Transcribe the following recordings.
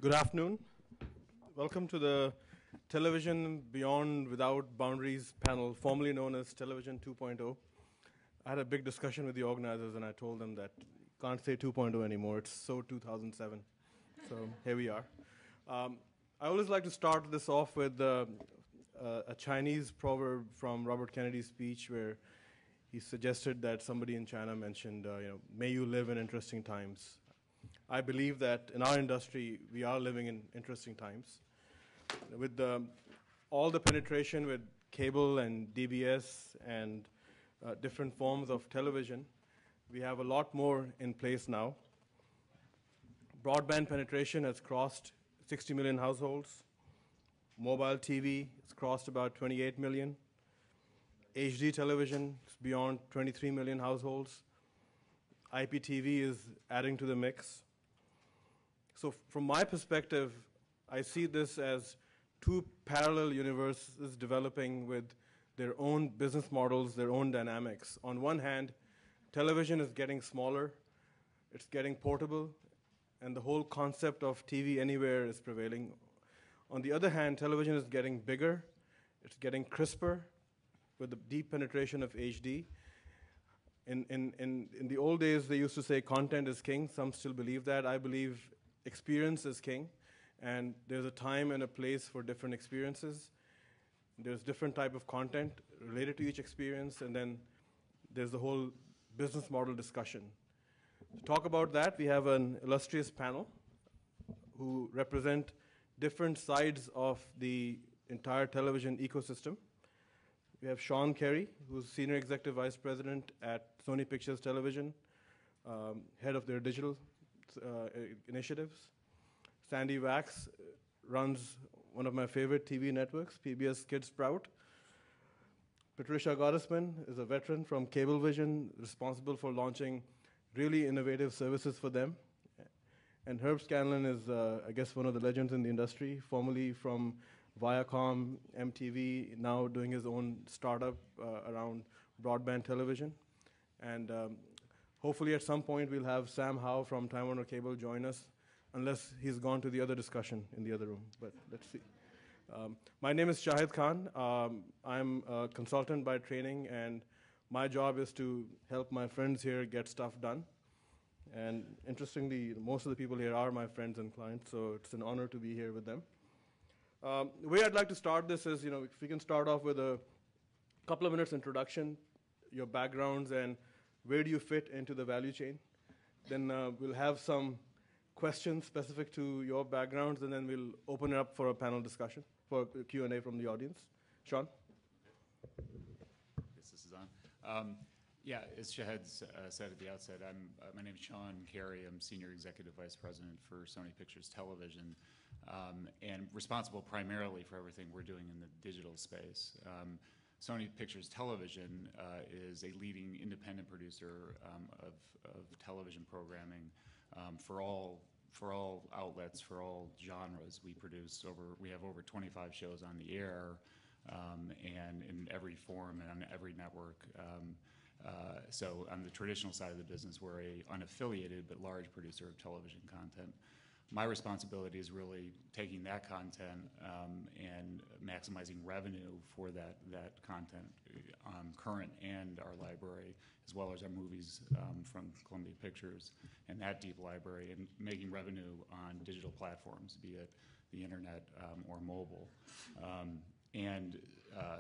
Good afternoon. Welcome to the Television Beyond Without Boundaries panel, formerly known as Television 2.0. I had a big discussion with the organizers, and I told them that you can't say 2.0 anymore. It's so 2007. So here we are. I always like to start this off with a Chinese proverb from Robert Kennedy's speech where he suggested that somebody in China mentioned, may you live in interesting times. I believe that in our industry, we are living in interesting times. With all the penetration with cable and DBS and different forms of television, we have a lot more in place now. Broadband penetration has crossed 60 million households. Mobile TV has crossed about 28 million. HD television is beyond 23 million households. IPTV is adding to the mix. So from my perspective, I see this as two parallel universes developing with their own business models, their own dynamics. On one hand, television is getting smaller, it's getting portable, and the whole concept of TV anywhere is prevailing. On the other hand, television is getting bigger, it's getting crisper with the deep penetration of HD. In the old days, they used to say content is king. Some still believe that. I believe experience is king, and there's a time and a place for different experiences. There's different type of content related to each experience, and then there's the whole business model discussion. To talk about that, we have an illustrious panel who represent different sides of the entire television ecosystem. We have Sean Carey, who's Senior Executive Vice President at Sony Pictures Television, head of their digital initiatives. Sandy Wax runs one of my favorite TV networks, PBS Kids Sprout. Patricia Gottesman is a veteran from Cablevision, responsible for launching really innovative services for them. And Herb Scanlon is, I guess, one of the legends in the industry, formerly from Viacom, MTV, now doing his own startup around broadband television. And hopefully at some point we'll have Sam Howe from Time Warner Cable join us, unless he's gone to the other discussion in the other room, but let's see. My name is Shahid Khan. I'm a consultant by training, and my job is to help my friends here get stuff done. And interestingly, most of the people here are my friends and clients, so it's an honor to be here with them. The way I'd like to start this is, if we can start off with a couple of minutes introduction, your backgrounds, and where do you fit into the value chain. Then we'll have some questions specific to your backgrounds, and then we'll open it up for a panel discussion, for Q&A from the audience. Sean? I guess this is on. Yeah, as Shahid said at the outset, my name is Sean Carey. I'm Senior Executive Vice President for Sony Pictures Television, and responsible primarily for everything we're doing in the digital space. Sony Pictures Television is a leading independent producer of television programming for all outlets, for all genres. We have over 25 shows on the air, and in every form and on every network. So on the traditional side of the business, we're a unaffiliated but large producer of television content. My responsibility is really taking that content and maximizing revenue for that content, current and our library, as well as our movies from Columbia Pictures and that deep library, and making revenue on digital platforms, be it the internet or mobile. And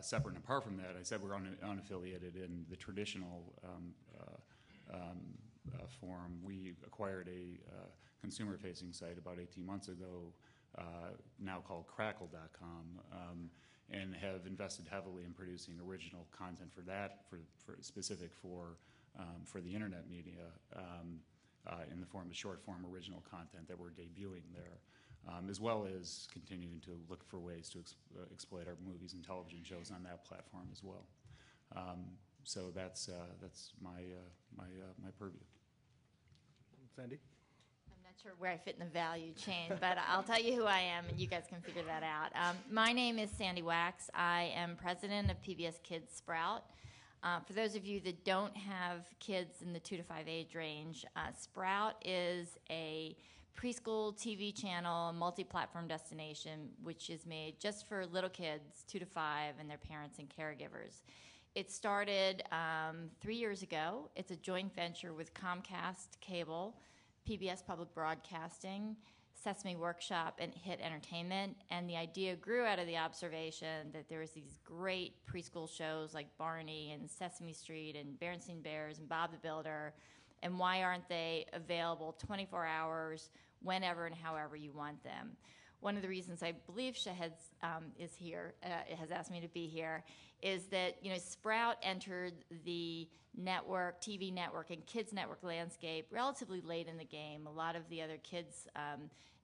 separate and apart from that, I said we're unaffiliated in the traditional form. We acquired a consumer-facing site about 18 months ago, now called Crackle.com, and have invested heavily in producing original content for that, specific for the internet media, in the form of short-form original content that we're debuting there. As well as continuing to look for ways to exploit our movies and television shows on that platform as well. So that's my purview. Sandy? I'm not sure where I fit in the value chain, but I'll tell you who I am, and you guys can figure that out. My name is Sandy Wax. I am president of PBS Kids Sprout. For those of you that don't have kids in the 2 to 5 age range, Sprout is a preschool TV channel, multi-platform destination, which is made just for little kids, 2 to 5, and their parents and caregivers. It started 3 years ago. It's a joint venture with Comcast Cable, PBS Public Broadcasting, Sesame Workshop, and Hit Entertainment. And the idea grew out of the observation that there was these great preschool shows like Barney and Sesame Street and Berenstain Bears and Bob the Builder, and why aren't they available 24 hours, whenever and however you want them? One of the reasons I believe Shahed is here, has asked me to be here, is that Sprout entered the network, TV network, and kids network landscape relatively late in the game. A lot of the other kids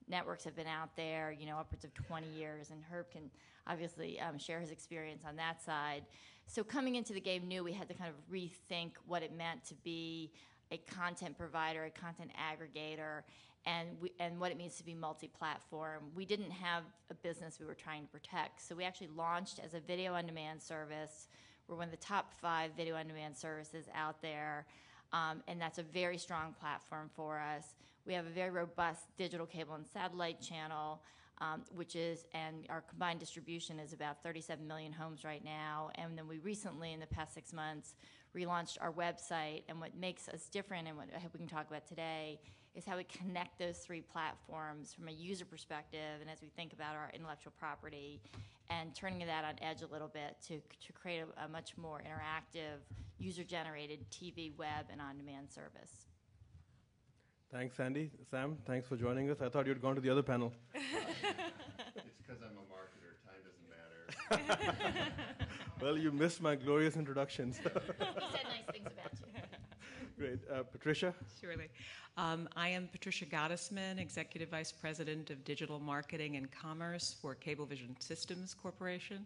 networks have been out there, upwards of 20 years, and Herb can obviously share his experience on that side. So coming into the game new, we had to kind of rethink what it meant to be a content provider, a content aggregator, and what it means to be multi-platform. We didn't have a business we were trying to protect, so we actually launched as a video-on-demand service. We're one of the top 5 video-on-demand services out there, and that's a very strong platform for us. We have a very robust digital cable and satellite channel, and our combined distribution is about 37 million homes right now. And then we recently, in the past 6 months, relaunched our website. And what makes us different, and what I hope we can talk about today, is how we connect those 3 platforms from a user perspective, and as we think about our intellectual property, and turning that on edge a little bit to create a much more interactive, user-generated TV, web, and on-demand service. Thanks, Sandy. Sam, thanks for joining us. I thought you'd gone to the other panel. It's because I'm a marketer. Time doesn't matter. Well, you missed my glorious introductions. He said nice things about you. Great. Patricia? Surely. I am Patricia Gottesman, Executive Vice President of Digital Marketing and Commerce for Cablevision Systems Corporation.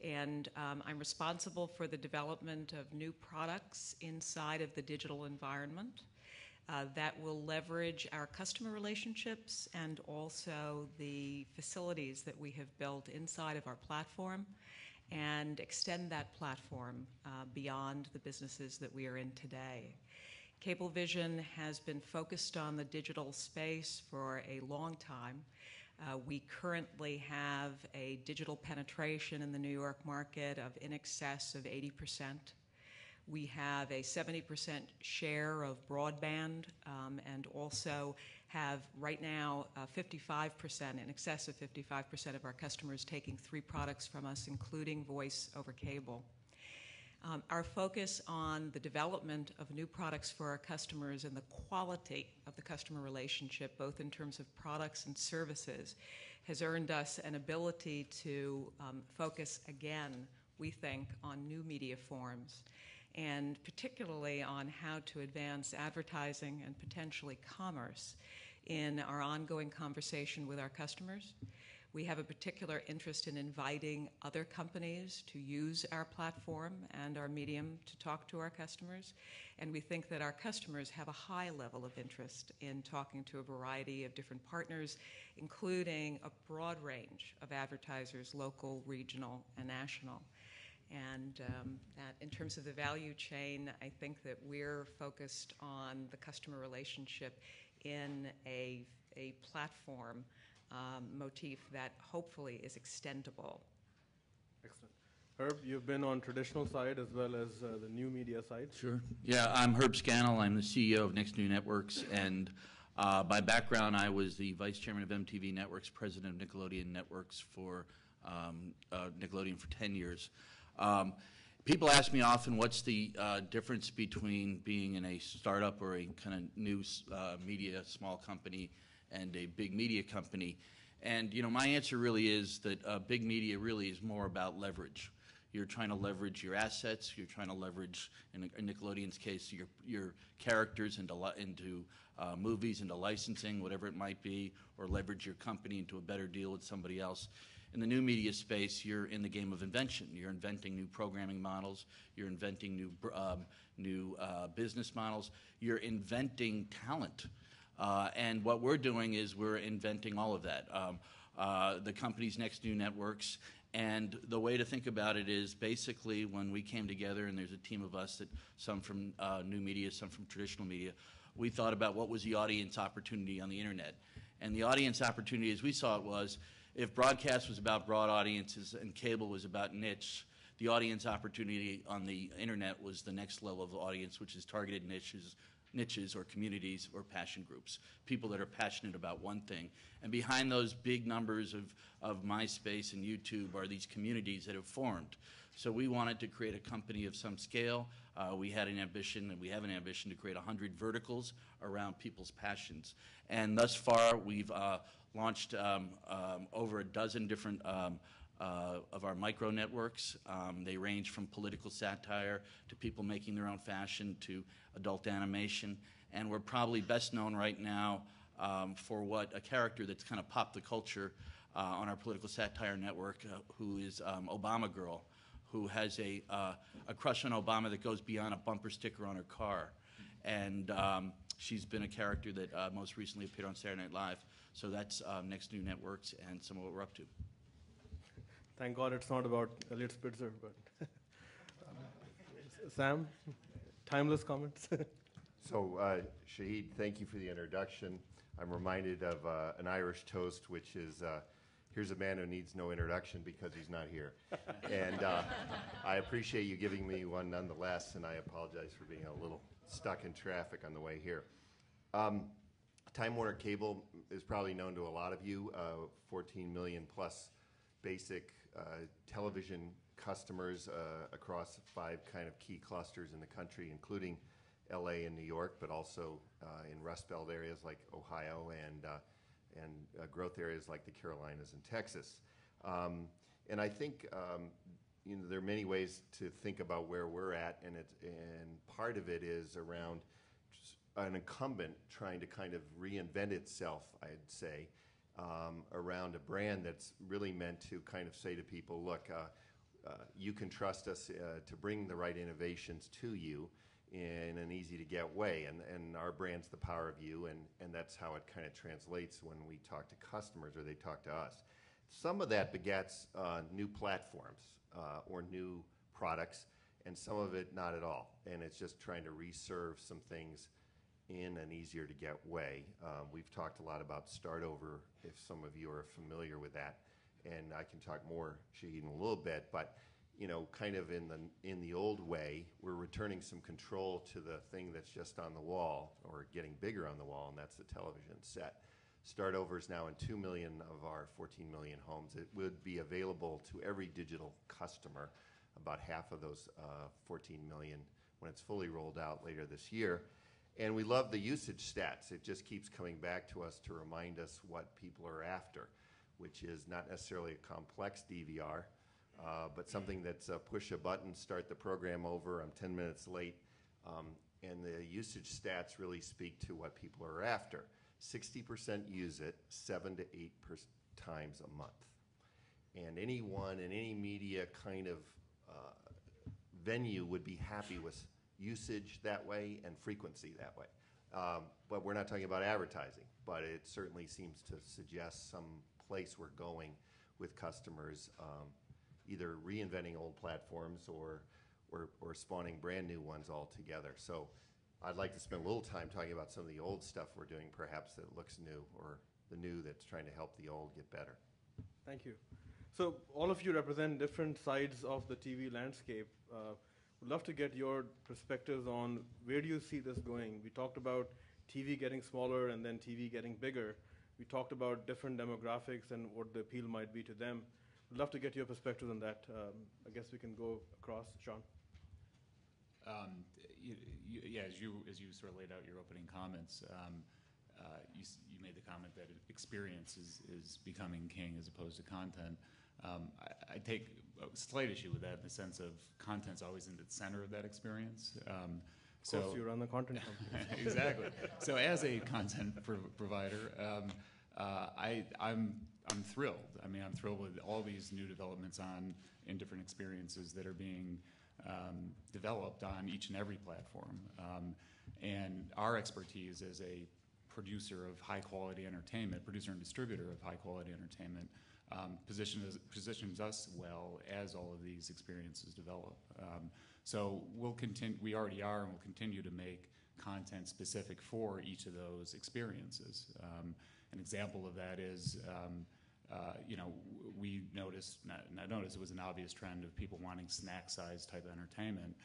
And I'm responsible for the development of new products inside of the digital environment that will leverage our customer relationships and also the facilities that we have built inside of our platform and extend that platform beyond the businesses that we are in today. Cablevision has been focused on the digital space for a long time. We currently have a digital penetration in the New York market of in excess of 80%. We have a 70% share of broadband and also have right now 55%, in excess of 55% of our customers taking 3 products from us, including voice over cable. Our focus on the development of new products for our customers and the quality of the customer relationship, both in terms of products and services, has earned us an ability to focus again, we think, on new media forms, and particularly on how to advance advertising and potentially commerce in our ongoing conversation with our customers. We have a particular interest in inviting other companies to use our platform and our medium to talk to our customers, and we think that our customers have a high level of interest in talking to a variety of different partners, including a broad range of advertisers, local, regional, and national. And that in terms of the value chain, I think that we're focused on the customer relationship in a platform motif that hopefully is extendable. Excellent. Herb, you've been on traditional side as well as the new media side. Sure. Yeah, I'm Herb Scannell. I'm the CEO of Next New Networks, and by background, I was the vice chairman of MTV Networks, president of Nickelodeon Networks for Nickelodeon for 10 years. People ask me often what's the difference between being in a startup or a kind of new media small company and a big media company. And my answer really is that big media really is more about leverage. You're trying to leverage your assets. You're trying to leverage, in Nickelodeon's case, your characters into movies, into licensing, whatever it might be, or leverage your company into a better deal with somebody else. In the new media space, you're in the game of invention. You're inventing new programming models. You're inventing new business models. You're inventing talent. And what we're doing is we're inventing all of that. The company's Next New Networks. And the way to think about it is basically when we came together, and there's a team of us, some from new media, some from traditional media, we thought about what was the audience opportunity on the internet. And the audience opportunity, as we saw it, was if broadcast was about broad audiences and cable was about niche, the audience opportunity on the internet was the next level of audience, which is targeted niches or communities or passion groups, people that are passionate about one thing. And behind those big numbers of MySpace and YouTube are these communities that have formed. So we wanted to create a company of some scale. We had an ambition, and we have an ambition, to create 100 verticals around people's passions. And thus far, we've launched over a dozen different of our micro networks. They range from political satire to people making their own fashion to adult animation. And we're probably best known right now for what a character that's kind of popped the culture on our political satire network, who is Obama Girl, who has a crush on Obama that goes beyond a bumper sticker on her car. And she's been a character that most recently appeared on Saturday Night Live. So that's Next New Networks and some of what we're up to. Thank God it's not about Elliot Spitzer, but Sam, timeless comments. So, Shahid, thank you for the introduction. I'm reminded of an Irish toast, which is, here's a man who needs no introduction because he's not here. And I appreciate you giving me one nonetheless, and I apologize for being a little stuck in traffic on the way here. Time Warner Cable is probably known to a lot of you, 14 million plus basic television customers across 5 kind of key clusters in the country, including LA and New York, but also in Rust Belt areas like Ohio and growth areas like the Carolinas and Texas. And I think there are many ways to think about where we're at, and part of it is around an incumbent trying to kind of reinvent itself, I'd say, around a brand that's really meant to kind of say to people, look, you can trust us to bring the right innovations to you in an easy-to-get way, and our brand's the power of you, and that's how it kind of translates when we talk to customers or they talk to us. Some of that begets new platforms or new products, and some of it not at all, and it's just trying to reserve some things in an easier-to-get way. We've talked a lot about Start Over, if some of you are familiar with that, and I can talk more, Shahid, in a little bit, but kind of in the old way, we're returning some control to the thing that's just on the wall or getting bigger on the wall, and that's the television set. Start Over is now in 2 million of our 14 million homes. It would be available to every digital customer, about half of those 14 million, when it's fully rolled out later this year. And we love the usage stats. It just keeps coming back to us to remind us what people are after, which is not necessarily a complex DVR, but something that's push a button, start the program over, I'm 10 minutes late, and the usage stats really speak to what people are after. 60% use it 7 to 8 times a month. And anyone in any media kind of venue would be happy with usage that way and frequency that way. But we're not talking about advertising, but it certainly seems to suggest some place we're going with customers, either reinventing old platforms or spawning brand new ones altogether. So I'd like to spend a little time talking about some of the old stuff we're doing, perhaps that looks new, or the new that's trying to help the old get better. Thank you. So all of you represent different sides of the TV landscape. Would love to get your perspectives on where do you see this going. We talked about TV getting smaller and then TV getting bigger. We talked about different demographics and what the appeal might be to them. Would love to get your perspectives on that. I guess we can go across. Sean? Yeah, as you sort of laid out your opening comments, you made the comment that experience is becoming king as opposed to content. I take a slight issue with that in the sense of content's always in the center of that experience. Of course, you run the content company. Exactly. So as a content provider, I'm thrilled. I mean, I'm thrilled with all these new developments in different experiences that are being developed on each and every platform. And our expertise as a producer of high-quality entertainment, producer and distributor of high-quality entertainment, positions us well as all of these experiences develop. So we'll continue. We already are, and we'll continue to make content specific for each of those experiences. An example of that is, we noticed, not noticed, it was an obvious trend of people wanting snack-sized type entertainment.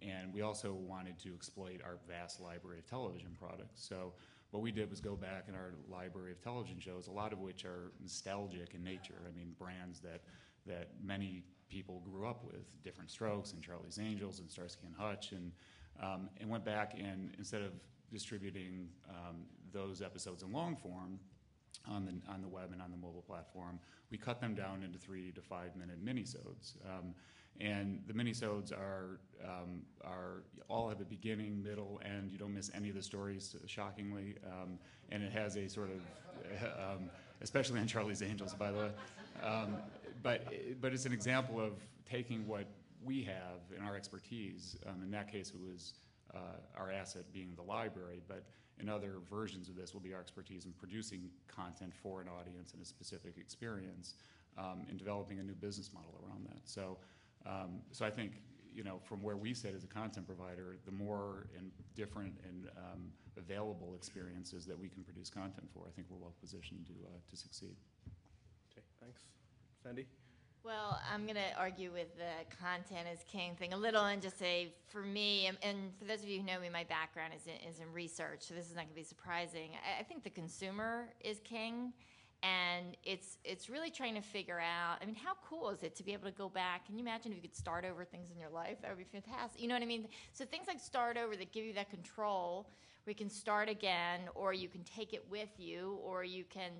And we also wanted to exploit our vast library of television products. So what we did was go back in our library of television shows, a lot of which are nostalgic in nature. I mean, brands that many people grew up with, Different Strokes and Charlie's Angels and Starsky and Hutch, and went back and instead of distributing those episodes in long form on the web and on the mobile platform, we cut them down into 3 to 5 minute minisodes. And the minisodes are all have a beginning, middle, end. You don't miss any of the stories, shockingly. And it has a sort of, especially on Charlie's Angels, by the way. But it's an example of taking what we have in our expertise. In that case, it was our asset being the library, but in other versions of this will be our expertise in producing content for an audience and a specific experience, and developing a new business model around that. So I think, from where we sit as a content provider, the more and different and available experiences that we can produce content for, I think we're well positioned to succeed. Okay, thanks. Sandy? Well, I'm going to argue with the content is king thing a little and just say, for me, and for those of you who know me, my background is in research, so this is not going to be surprising. I think the consumer is king, and it's really trying to figure out, I mean, how cool is it to be able to go back? Can you imagine if you could start over things in your life? That would be fantastic. You know what I mean? So things like start over that give you that control, we can start again, or you can take it with you, or you can,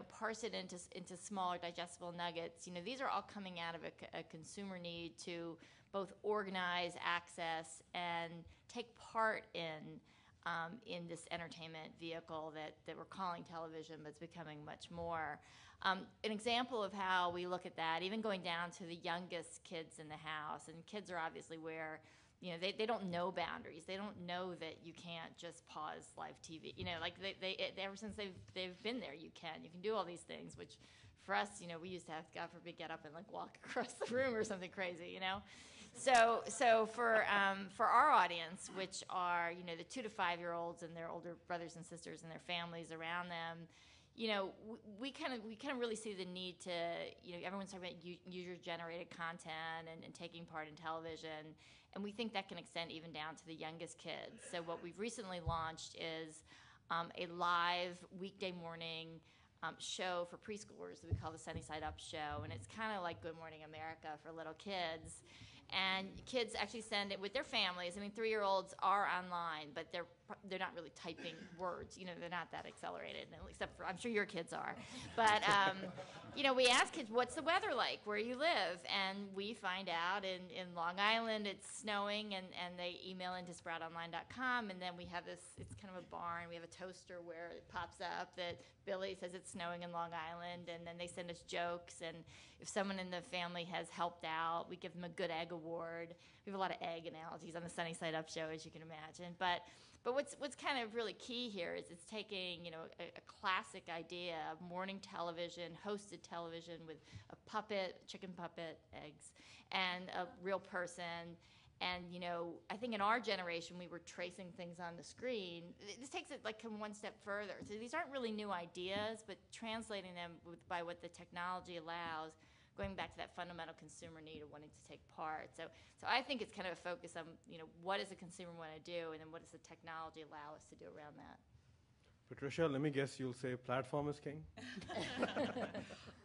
parse it into smaller digestible nuggets. These are all coming out of a consumer need to both organize, access, and take part in this entertainment vehicle that we're calling television, but it's becoming much more. An example of how we look at that, even going down to the youngest kids in the house, and kids are obviously where they don't know boundaries. They don't know that you can't just pause live TV. They ever since they've been there, you can do all these things, which for us, we used to have, God forbid, get up and walk across the room or something crazy, So for our audience, which are the 2 to 5 year olds and their older brothers and sisters and their families around them, we kind of really see the need to, everyone's talking about user-generated content and taking part in television, and we think that can extend even down to the youngest kids. So what we've recently launched is a live weekday morning show for preschoolers that we call the Sunny Side Up Show, and it's kind of like Good Morning America for little kids. And kids actually send it with their families. I mean, 3-year-olds are online, but they're not really typing words. They're not that accelerated, except for, I'm sure your kids are. But, we ask kids, what's the weather like where you live? And we find out in Long Island it's snowing, and they email into sproutonline.com, and then we have this, it's kind of a barn. We have a toaster where it pops up that Billy says it's snowing in Long Island, and then they send us jokes, and if someone in the family has helped out, we give them a good egg award. We have a lot of egg analogies on the Sunny Side Up Show, as you can imagine. But what's kind of really key here is it's taking a classic idea of morning television, hosted television with a puppet, chicken puppet, eggs, and a real person. And I think in our generation we were tracing things on the screen. This takes it one step further. So these aren't really new ideas, but translating them by what the technology allows, going back to that fundamental consumer need of wanting to take part. So I think it's kind of a focus on, what does the consumer want to do, and then what does the technology allow us to do around that? Patricia, let me guess you'll say platform is king?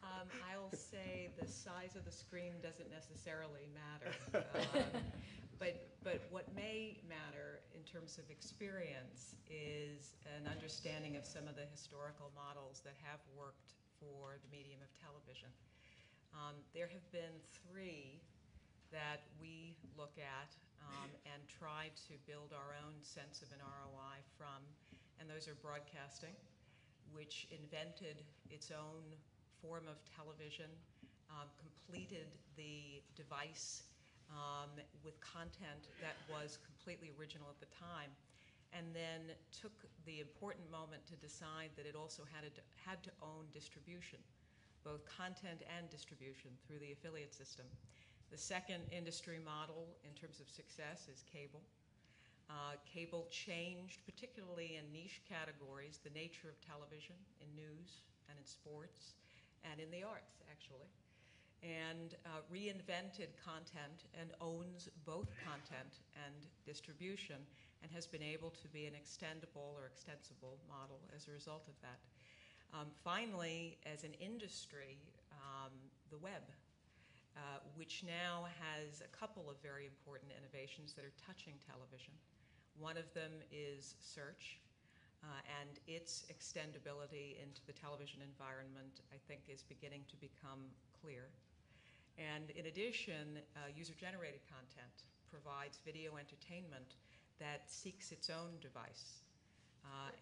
I'll say the size of the screen doesn't necessarily matter. But what may matter in terms of experience is an understanding of some of the historical models that have worked for the medium of television. There have been 3 that we look at and try to build our own sense of an ROI from, and those are broadcasting, which invented its own form of television, completed the device with content that was completely original at the time, and then took the important moment to decide that it also had to own distribution, both content and distribution through the affiliate system. The second industry model in terms of success is cable. Cable changed, particularly in niche categories, the nature of television in news and in sports and in the arts, actually, and reinvented content and owns both content and distribution, and has been able to be an extendable or extensible model as a result of that. Finally, as an industry, the web, which now has a couple of very important innovations that are touching television. One of them is search, and its extendability into the television environment, I think, is beginning to become clear. And in addition, user-generated content provides video entertainment that seeks its own device.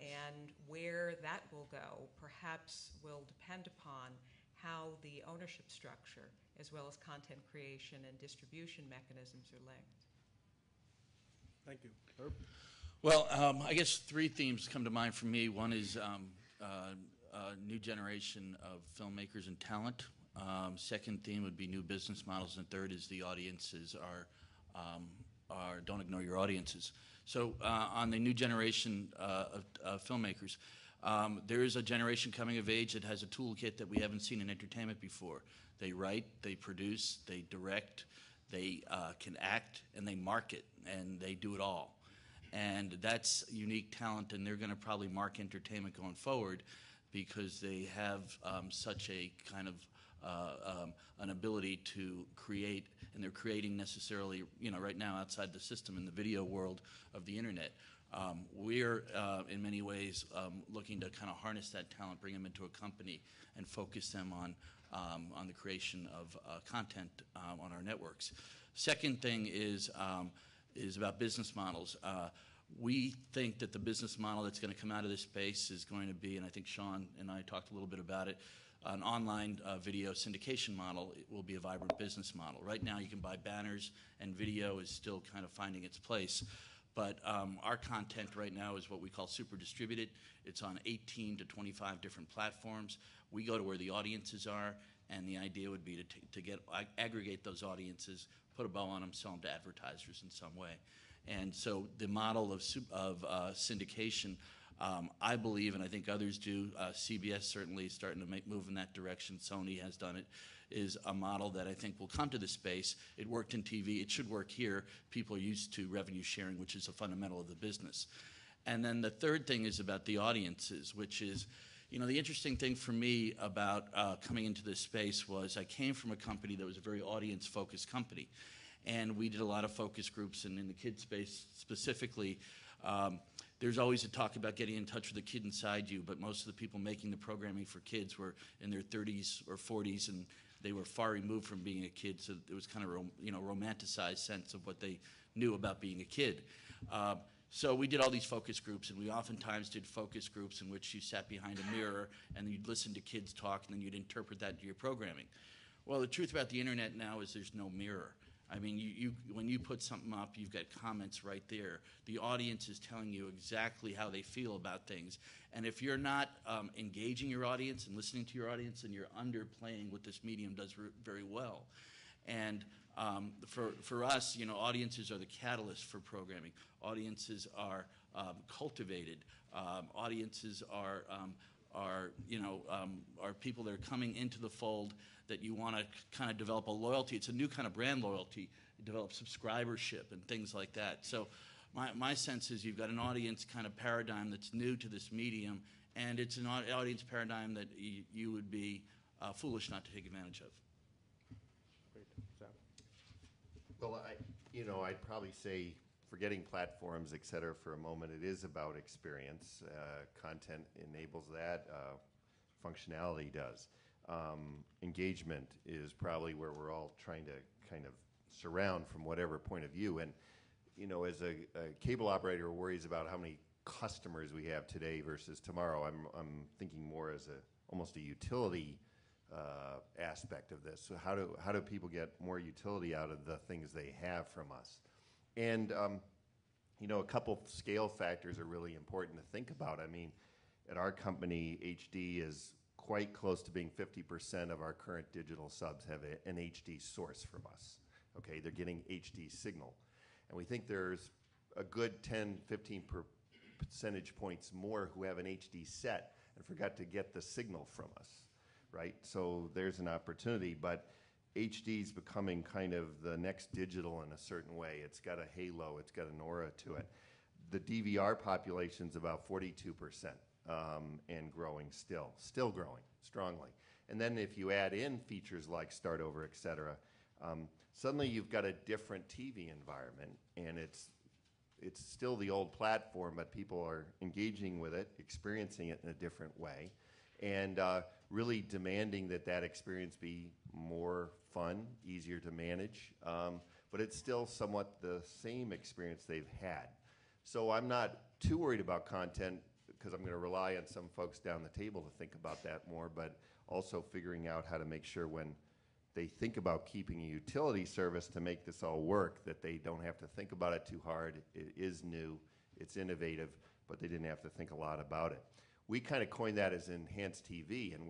And where that will go perhaps will depend upon how the ownership structure, as well as content creation and distribution mechanisms, are linked. Thank you. Herb? Well, I guess three themes come to mind for me. One is new generation of filmmakers and talent. Second theme would be new business models, and third is the audiences are don't ignore your audiences. So on the new generation of filmmakers, there is a generation coming of age that has a toolkit that we haven't seen in entertainment before. They write, they produce, they direct, they can act, and they market, and they do it all. And that's unique talent, and they're going to probably mark entertainment going forward because they have such a kind of an ability to create, and they're creating necessarily, right now outside the system in the video world of the internet. We're, in many ways, looking to kind of harness that talent, bring them into a company, and focus them on the creation of content on our networks. Second thing is about business models. We think that the business model that's going to come out of this space is going to be, and I think Sean and I talked a little bit about it, an online video syndication model. It will be a vibrant business model. Right now you can buy banners, and video is still kind of finding its place. But our content right now is what we call super distributed. It's on 18 to 25 different platforms. We go to where the audiences are, and the idea would be to aggregate those audiences, put a bow on them, sell them to advertisers in some way. And so the model of syndication, I believe, and I think others do, CBS certainly is starting to move in that direction, Sony has done it, is a model that I think will come to the space. It worked in TV, it should work here. People are used to revenue sharing, which is a fundamental of the business. And then the third thing is about the audiences, which is, the interesting thing for me about coming into this space was I came from a company that was a very audience-focused company. And we did a lot of focus groups, and in the kids space specifically, there's always a talk about getting in touch with the kid inside you, but most of the people making the programming for kids were in their 30s or 40s, and they were far removed from being a kid, so it was kind of a romanticized sense of what they knew about being a kid. So we did all these focus groups, and we oftentimes did focus groups in which you sat behind a mirror, and you'd listen to kids talk, and then you'd interpret that into your programming. Well, the truth about the internet now is there's no mirror. I mean, when you put something up, you've got comments right there. The audience is telling you exactly how they feel about things. And if you're not engaging your audience and listening to your audience, then you're underplaying what this medium does very well. And for us, audiences are the catalyst for programming. Audiences are cultivated. Audiences are people that are coming into the fold that you want to kind of develop a loyalty. It's a new kind of brand loyalty. You develop subscribership and things like that. So my sense is you've got an audience kind of paradigm that's new to this medium, and it's an audience paradigm that you would be foolish not to take advantage of. Great. Sam? Well, I'd probably say, forgetting platforms, et cetera, for a moment, it is about experience. Content enables that. Functionality does. Engagement is probably where we're all trying to kind of surround from whatever point of view. And, as a cable operator worries about how many customers we have today versus tomorrow, I'm thinking more as almost a utility aspect of this. So how do people get more utility out of the things they have from us? And, a couple scale factors are really important to think about. I mean, at our company, HD is quite close to being 50% of our current digital subs have an HD source from us. Okay, they're getting HD signal. And we think there's a good 10, 15 percentage points more who have an HD set and forgot to get the signal from us, right? So there's an opportunity, but HD is becoming kind of the next digital in a certain way. It's got a halo, it's got an aura to it. The DVR population's about 42%, and growing still growing strongly. And then if you add in features like Start Over, et cetera, suddenly you've got a different TV environment, and it's still the old platform, but people are engaging with it, experiencing it in a different way, and really demanding that experience be more fun, easier to manage, but it's still somewhat the same experience they've had. So I'm not too worried about content, because I'm going to rely on some folks down the table to think about that more, but also figuring out how to make sure when they think about keeping a utility service to make this all work, that they don't have to think about it too hard. It is new, it's innovative, but they didn't have to think a lot about it. We kind of coined that as enhanced TV, and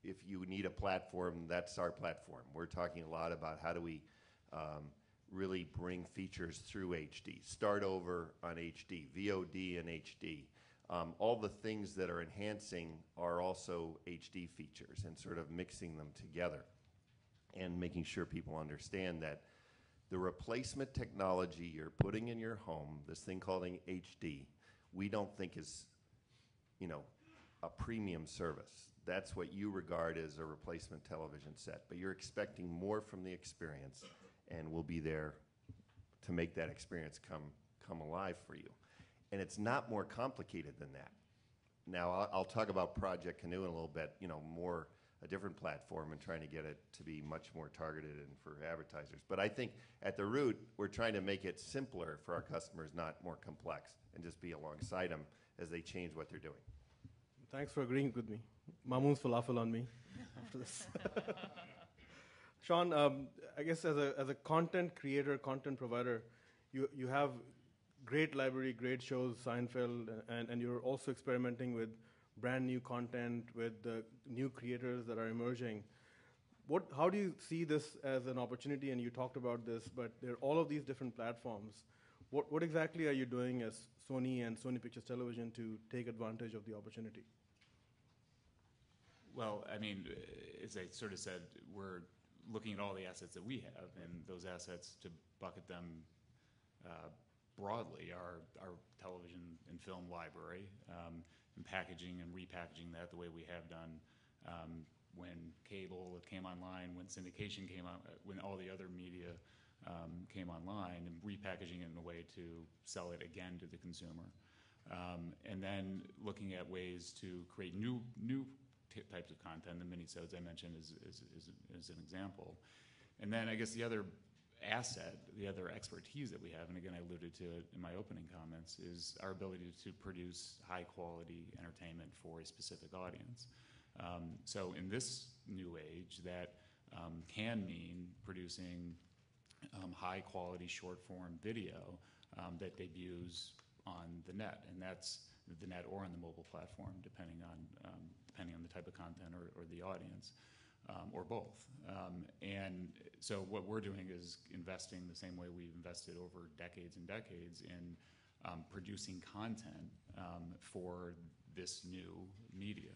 if you need a platform, that's our platform. We're talking a lot about how do we really bring features through HD, Start Over on HD, VOD in HD. All the things that are enhancing are also HD features, and sort of mixing them together and making sure people understand that the replacement technology you're putting in your home, this thing called HD, we don't think is, a premium service. That's what you regard as a replacement television set, but you're expecting more from the experience, and we'll be there to make that experience come alive for you. And it's not more complicated than that. Now, I'll talk about Project Canoe in a little bit, more a different platform, and trying to get it to be much more targeted and for advertisers. But I think at the root, we're trying to make it simpler for our customers, not more complex, and just be alongside them as they change what they're doing. Thanks for agreeing with me. Mamoon's falafel on me after this. Sean, I guess as a content creator, content provider, you have great library, great shows, Seinfeld, and you're also experimenting with brand new content, with the new creators that are emerging. How do you see this as an opportunity? And you talked about this, but there are all of these different platforms. What exactly are you doing as Sony and Sony Pictures Television to take advantage of the opportunity? Well, I mean, as I sort of said, we're looking at all the assets that we have, and those assets, to bucket them broadly, are our television and film library, and packaging and repackaging that the way we have done when cable came online, when syndication came out, when all the other media came online, and repackaging it in a way to sell it again to the consumer. And then looking at ways to create new types of content. The minisodes I mentioned is an example. And then I guess the other asset, the other expertise that we have, and again I alluded to it in my opening comments, is our ability to produce high quality entertainment for a specific audience. So in this new age, that can mean producing high quality short form video that debuts on the net, and that's the net or on the mobile platform, depending on the type of content or the audience, or both. And so what we're doing is investing the same way we've invested over decades and decades in producing content for this new media.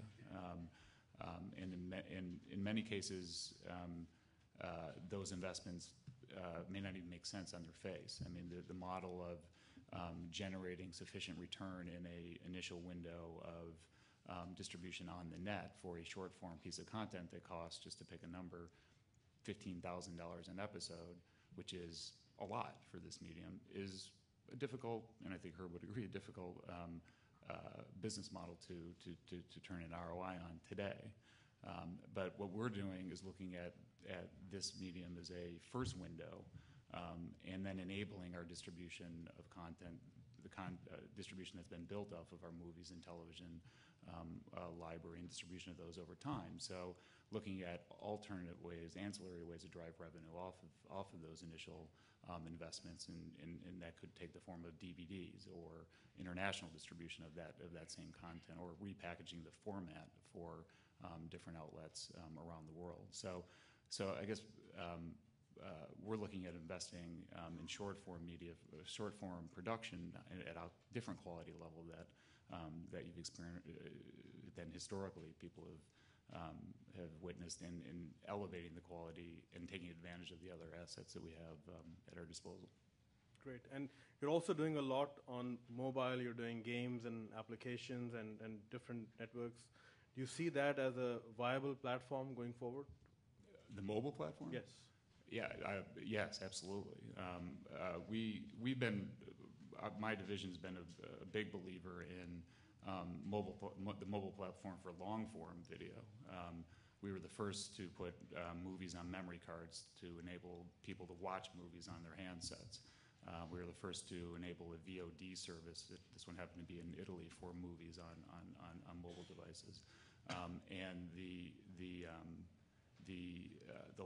And in many cases, those investments may not even make sense on their face. I mean, the model of generating sufficient return in a initial window of distribution on the net for a short form piece of content that costs, just to pick a number, $15,000 an episode, which is a lot for this medium, is a difficult, and I think Herb would agree, a difficult business model to turn an ROI on today. But what we're doing is looking at this medium as a first window, and then enabling our distribution of content, the distribution that's been built off of our movies and television library, and distribution of those over time. So looking at alternative ways, ancillary ways to drive revenue off of those initial investments, and that could take the form of DVDs or international distribution of that same content, or repackaging the format for different outlets around the world. So I guess we're looking at investing in short form media, short form production at a different quality level that you've experienced than historically people have witnessed in elevating the quality and taking advantage of the other assets that we have at our disposal. Great. And you're also doing a lot on mobile. You're doing games and applications and different networks. Do you see that as a viable platform going forward? The mobile platform? Yes. Yeah, yes, absolutely. We've been, my division's been a big believer in the mobile platform for long form video. We were the first to put movies on memory cards to enable people to watch movies on their handsets. We were the first to enable a VOD service. This one happened to be in Italy for movies on mobile devices, and the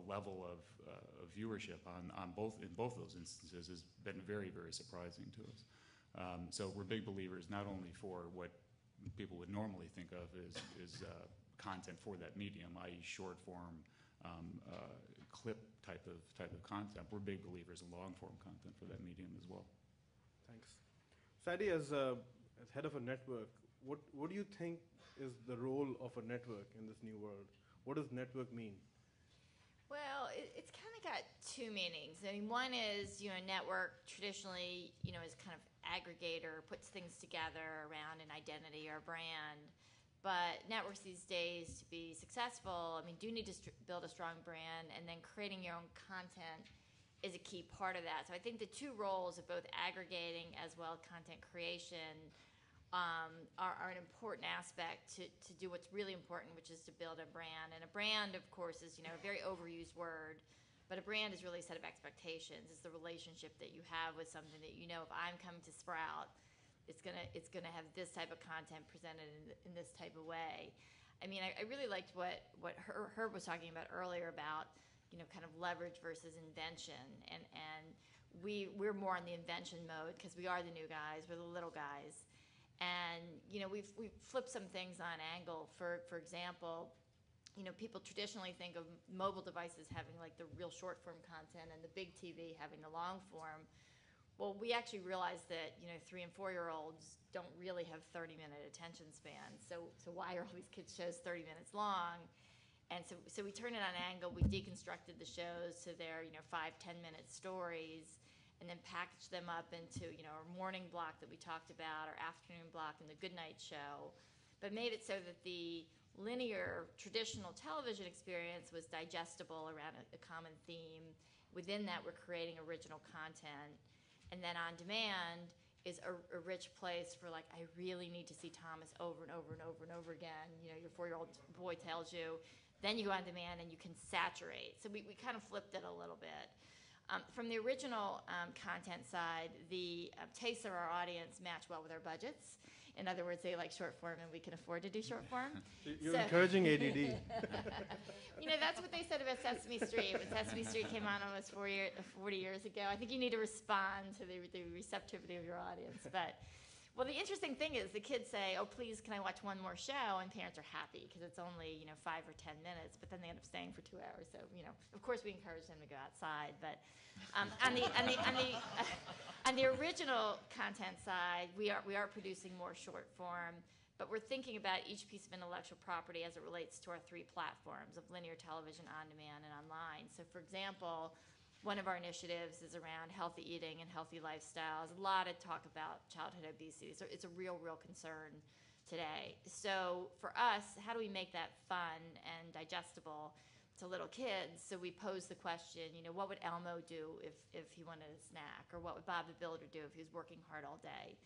level of viewership in both those instances has been very, very surprising to us. So we're big believers not only for what people would normally think of as content for that medium, i.e., short form clip type of content. We're big believers in long form content for that medium as well. Thanks. Sadie, as head of a network, what do you think is the role of a network in this new world? What does network mean? Well, it's kind of got two meanings. I mean, one is, a network traditionally, is kind of aggregator, puts things together around an identity or a brand. But networks these days, to be successful, do need to build a strong brand, and then creating your own content is a key part of that. So I think the two roles of both aggregating as well as content creation are an important aspect to do what's really important, which is to build a brand. And a brand, of course, is a very overused word, but a brand is really a set of expectations. It's the relationship that you have with something that if I'm coming to Sprout, it's gonna have this type of content presented in this type of way. I really liked what Herb was talking about earlier about kind of leverage versus invention, and we're more on the invention mode because we are the new guys, we're the little guys. And we've flipped some things on angle. For example, people traditionally think of mobile devices having like the real short form content and the big TV having the long form. Well, we actually realized that 3 and 4-year-olds don't really have 30-minute attention spans. So why are all these kids shows 30 minutes long? And so we turned it on angle. We deconstructed the shows to their 5-10-minute stories, and then packaged them up into our morning block that we talked about, our afternoon block, and the Goodnight Show, but made it so that the linear traditional television experience was digestible around a common theme. Within that, we're creating original content, and then on demand is a rich place for I really need to see Thomas over and over and over and over again. Your 4-year-old boy tells you. Then you go on demand and you can saturate. So we kind of flipped it a little bit. From the original content side, the tastes of our audience match well with our budgets. In other words, they like short form, and we can afford to do short form. You're encouraging ADD. That's what they said about Sesame Street. When Sesame Street came on almost 40 years ago, I think you need to respond to the receptivity of your audience. But well, the interesting thing is the kids say, "Oh, please, can I watch one more show?" And parents are happy because it's only 5 or 10 minutes, but then they end up staying for 2 hours. So of course, we encourage them to go outside. But on the original content side, we are producing more short form, but we're thinking about each piece of intellectual property as it relates to our 3 platforms of linear television, on demand, and online. So, for example, one of our initiatives is around healthy eating and healthy lifestyles. A lot of talk about childhood obesity. So it's a real concern today. So for us, how do we make that fun and digestible to little kids? So we pose the question, what would Elmo do if he wanted a snack? Or what would Bob the Builder do if he was working hard all day?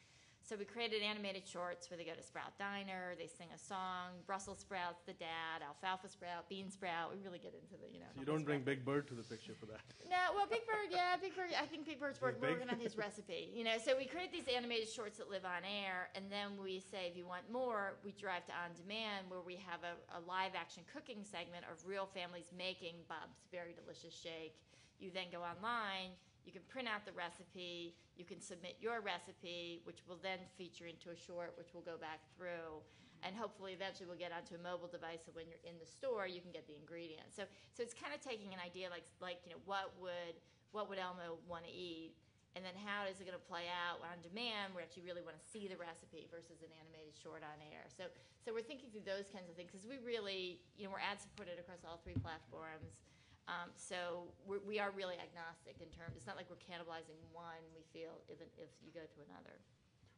So we created animated shorts where they go to Sprout Diner, they sing a song, Brussels sprouts, the dad, alfalfa sprout, bean sprout. We really get into the, So you don't bring Big Bird to the picture for that? No, well, Big Bird, I think Big Bird's working on his recipe. So we create these animated shorts that live on air, and then we say, if you want more, we drive to On Demand, where we have a live action cooking segment of real families making Bob's Very Delicious Shake. You then go online, you can print out the recipe, you can submit your recipe, which will then feature into a short, which will go back through. and hopefully eventually we'll get onto a mobile device, so when you're in the store, you can get the ingredients. So it's kind of taking an idea like what would Elmo want to eat, and then how is it going to play out on demand, where you really want to see the recipe versus an animated short on air. So we're thinking through those kinds of things, because we really, we're ad supported across all 3 platforms. So we are really agnostic in terms. It's not like we're cannibalizing one, we feel, even if you go to another.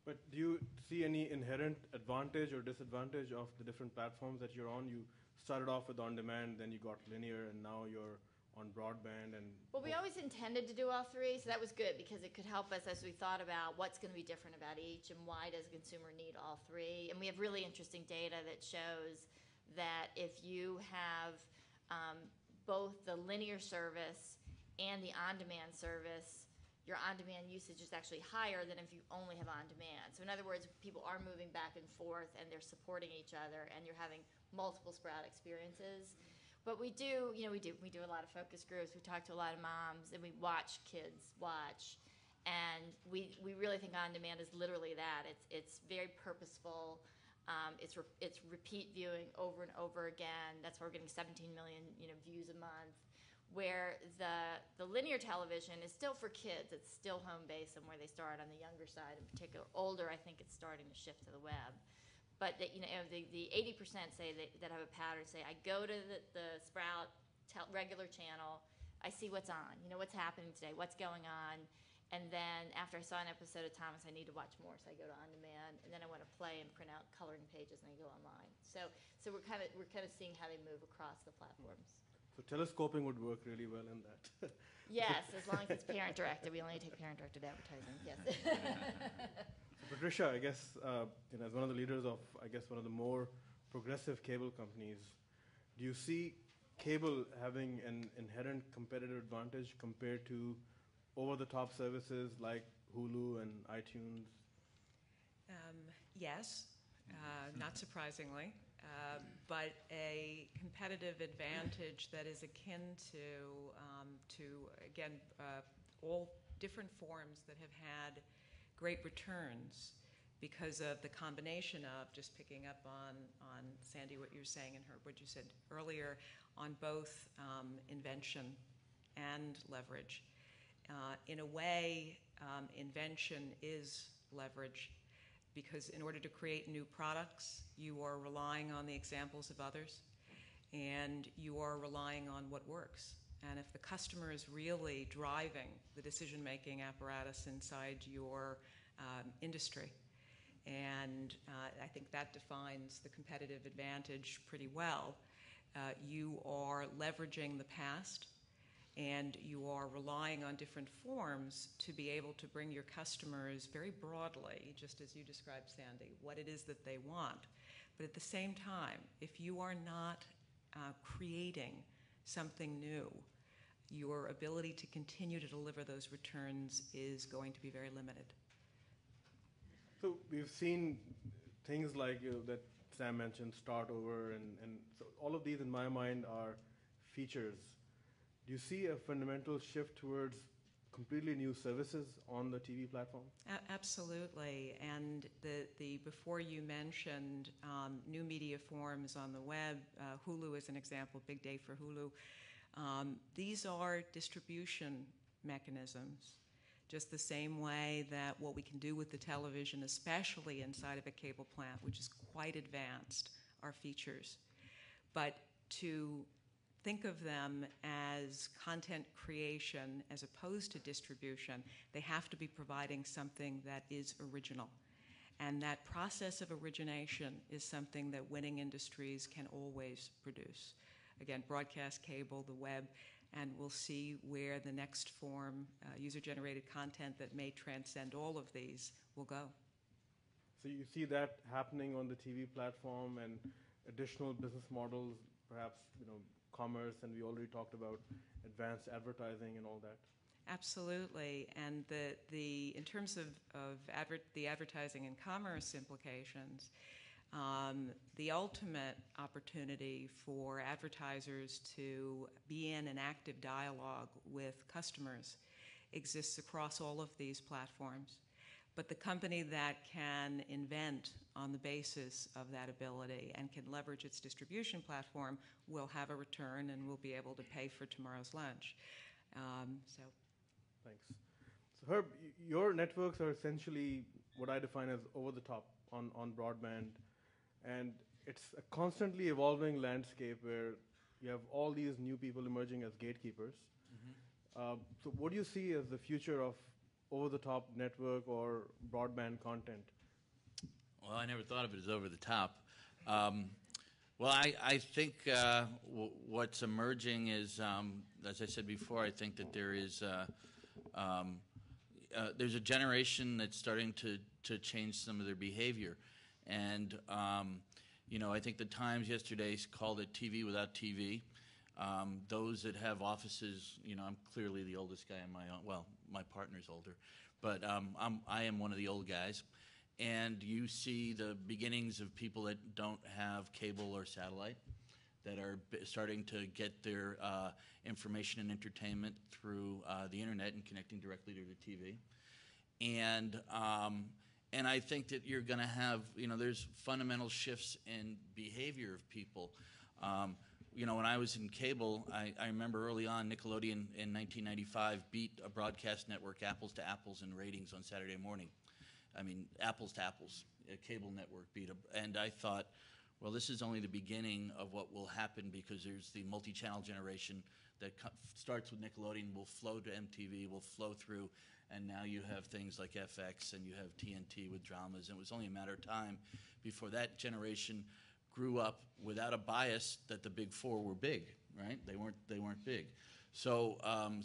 But do you see any inherent advantage or disadvantage of the different platforms that you're on? You started off with on-demand, then you got linear, and now you're on broadband. Well, we always intended to do all 3, so that was good, because it could help us as we thought about what's going to be different about each and why does a consumer need all 3. And we have really interesting data that shows that if you have both the linear service and the on-demand service, your on-demand usage is actually higher than if you only have on-demand. So in other words, people are moving back and forth, and they're supporting each other, and you're having multiple Sprout experiences. But we do a lot of focus groups. We talk to a lot of moms, and we watch kids watch. And we really think on-demand is literally that. It's very purposeful. It's repeat viewing over and over again. That's why we're getting 17 million views a month. Where the linear television is still for kids. It's still home-based, and where they start on the younger side in particular. Older, I think it's starting to shift to the web. But the 80% say that have a pattern say, I go to the Sprout regular channel, I see what's on, what's happening today, what's going on, and then after I saw an episode of Thomas, I need to watch more, so I go to on demand, and then I want to play and print out coloring pages, and I go online. So we're kind of seeing how they move across the platforms. So telescoping would work really well in that. Yes, as long as it's parent-directed. We only take parent-directed advertising, yes. Patricia, I guess, as one of the leaders of, one of the more progressive cable companies, do you see cable having an inherent competitive advantage compared to over-the-top services like Hulu and iTunes? Yes, not surprisingly. But a competitive advantage that is akin to again, all different forms that have had great returns because of the combination of, just picking up on Sandy, what you're saying, and what you said earlier, on both invention and leverage. In a way, invention is leverage, because in order to create new products, you are relying on the examples of others, and you are relying on what works. And if the customer is really driving the decision-making apparatus inside your industry, and I think that defines the competitive advantage pretty well, you are leveraging the past, and you are relying on different forms to be able to bring your customers very broadly, just as you described, Sandy, what it is that they want. But at the same time, if you are not creating something new, your ability to continue to deliver those returns is going to be very limited. So we've seen things like that Sam mentioned, Start Over, and so all of these in my mind are features. Do you see a fundamental shift towards completely new services on the TV platform? Absolutely. And the before you mentioned new media forms on the web, Hulu is an example, big day for Hulu. These are distribution mechanisms, just the same way that what we can do with the television, especially inside of a cable plant, which is quite advanced, are features. But to think of them as content creation as opposed to distribution, they have to be providing something that is original. And that process of origination is something that winning industries can always produce. Again, broadcast, cable, the web, and we'll see where the next form, user-generated content that may transcend all of these, will go. So you see that happening on the TV platform, and additional business models, perhaps, commerce, and we already talked about advanced advertising and all that. Absolutely, and in terms of the advertising and commerce implications, the ultimate opportunity for advertisers to be in an active dialogue with customers exists across all of these platforms. But the company that can invent on the basis of that ability and can leverage its distribution platform will have a return and will be able to pay for tomorrow's lunch. Thanks. So Herb, your networks are essentially what I define as over the top on broadband, and it's a constantly evolving landscape where you have all these new people emerging as gatekeepers. So what do you see as the future of over-the-top network or broadband content? Well, I never thought of it as over the top. Well, I think what's emerging is, as I said before, I think that there's a generation that's starting to change some of their behavior. And, I think the Times yesterday called it TV without TV. Those that have offices, I'm clearly the oldest guy in my own, well, my partner's older, but I am one of the old guys. And you see the beginnings of people that don't have cable or satellite that are starting to get their information and entertainment through the internet and connecting directly to the TV. And I think that you're going to have, there's fundamental shifts in behavior of people. When I was in cable, I remember early on Nickelodeon in 1995 beat a broadcast network apples to apples in ratings on Saturday morning. I mean, apples to apples, a cable network beat and I thought, well, this is only the beginning of what will happen, because there's the multi-channel generation that starts with Nickelodeon, will flow to MTV, will flow through, and now you have things like FX and you have TNT with dramas, and it was only a matter of time before that generation grew up without a bias that the big four were big, right? They weren't big. So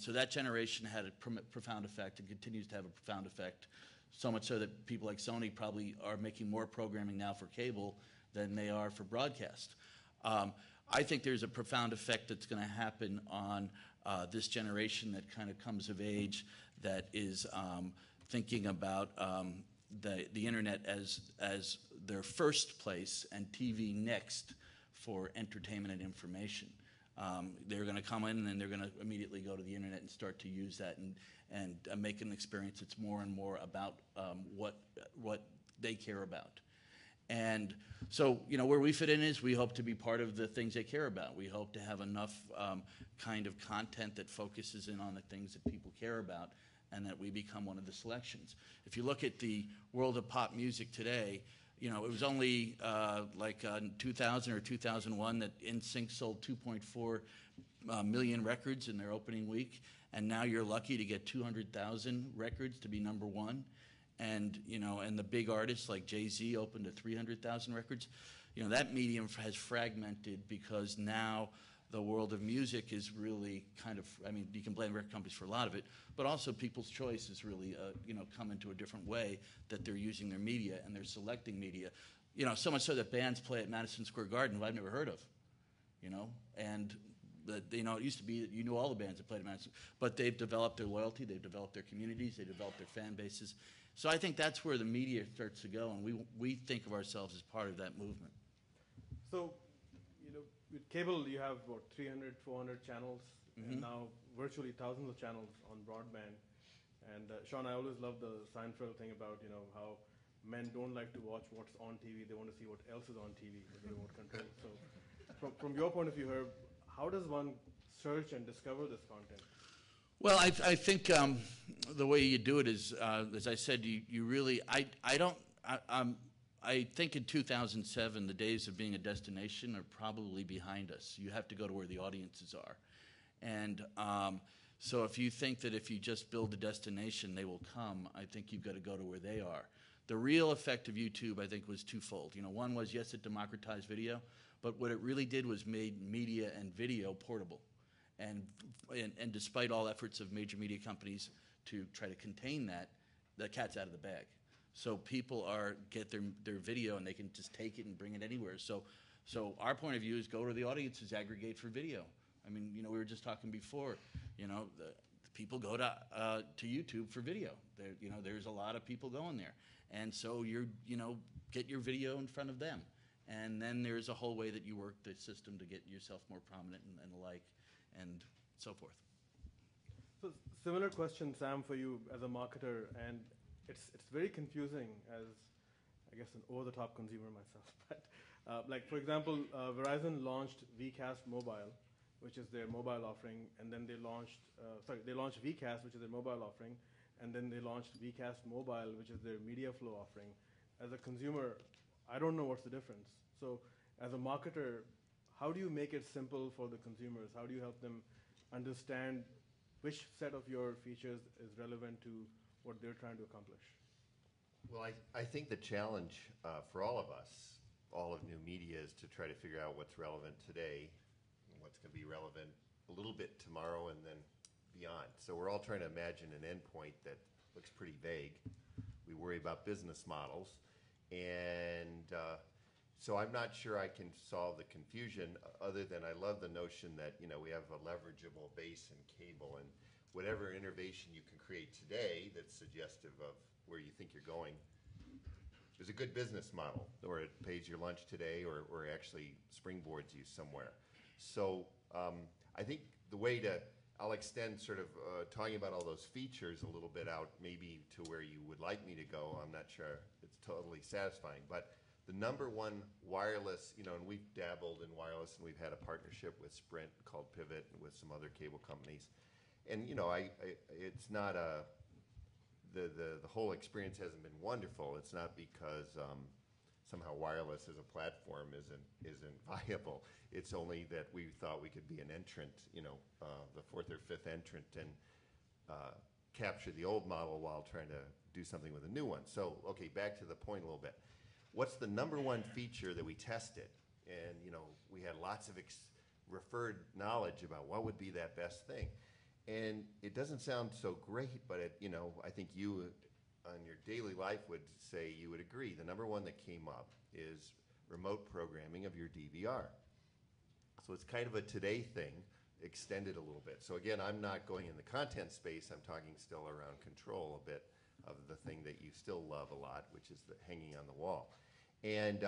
that generation had a profound effect and continues to have a profound effect, so much so that people like Sony probably are making more programming now for cable than they are for broadcast. I think there's a profound effect that's going to happen on this generation that kind of comes of age, that is thinking about the internet as their first place and TV next for entertainment and information. They're going to come in and they're going to immediately go to the internet and start to use that and make an experience that's more and more about what they care about. And so, where we fit in is we hope to be part of the things they care about. We hope to have enough kind of content that focuses in on the things that people care about, and that we become one of the selections. If you look at the world of pop music today, it was only like 2000 or 2001 that NSYNC sold 2.4 million records in their opening week, and now you're lucky to get 200,000 records to be number one. And and the big artists like Jay-Z opened to 300,000 records. That medium has fragmented, because now the world of music is really kind of, you can blame record companies for a lot of it, but also people's choice is really, come into a different way that they're using their media and they're selecting media. So much so that bands play at Madison Square Garden who I've never heard of, and it used to be that you knew all the bands that played at Madison, but they've developed their loyalty, they've developed their communities, they've developed their fan bases. So I think that's where the media starts to go, and we think of ourselves as part of that movement. So, with cable, you have, 300, 400 channels, and now virtually thousands of channels on broadband. And Sean, I always love the Seinfeld thing about, how men don't like to watch what's on TV. They want to see what else is on TV with the remote control. So from your point of view, Herb, how does one search and discover this content? Well, I think the way you do it is, as I said, you really, I think in 2007, the days of being a destination are probably behind us. You have to go to where the audiences are. And so if you think that if you just build a destination, they will come, I think you've got to go to where they are. The real effect of YouTube, I think, was twofold. One was, yes, it democratized video, but what it really did was made media and video portable. And despite all efforts of major media companies to try to contain that, the cat's out of the bag. So people get their video and they can just take it and bring it anywhere. So our point of view is go to the audiences, aggregate for video. We were just talking before, the people go to YouTube for video. There's a lot of people going there. And so get your video in front of them. And then there's a whole way that you work the system to get yourself more prominent and the like, and so forth. So similar question, Sam, for you as a marketer, and it's very confusing as, I guess, an over-the-top consumer myself. But like, for example, Verizon launched VCast Mobile, which is their mobile offering, and then they launched VCast, which is their mobile offering, and then they launched VCast Mobile, which is their media flow offering. As a consumer, I don't know what's the difference. So as a marketer, how do you make it simple for the consumers? How do you help them understand which set of your features is relevant to what they're trying to accomplish? Well, I think the challenge for all of us, all of new media, is to try to figure out what's relevant today, and what's going to be relevant a little bit tomorrow, and then beyond. So we're all trying to imagine an endpoint that looks pretty vague. We worry about business models, and so I'm not sure I can solve the confusion, other than I love the notion that we have a leverageable base in cable, and whatever innovation you can create today that's suggestive of where you think you're going is a good business model, or it pays your lunch today, or actually springboards you somewhere. So I think the way I'll extend sort of talking about all those features a little bit out, maybe to where you would like me to go. I'm not sure it's totally satisfying, but the number one wireless, and we've dabbled in wireless, and we've had a partnership with Sprint called Pivot and with some other cable companies. And, it's not the whole experience hasn't been wonderful. It's not because somehow wireless as a platform isn't viable. It's only that we thought we could be an entrant, the fourth or fifth entrant, and capture the old model while trying to do something with a new one. So, okay, back to the point a little bit. What's the number one feature that we tested? And, we had lots of referred knowledge about what would be that best thing. And it doesn't sound so great, but I think you, on your daily life, would say you would agree. The number one that came up is remote programming of your DVR. So it's kind of a today thing, extended a little bit. So again, I'm not going in the content space. I'm talking still around control a bit of the thing that you still love a lot, which is the hanging on the wall. And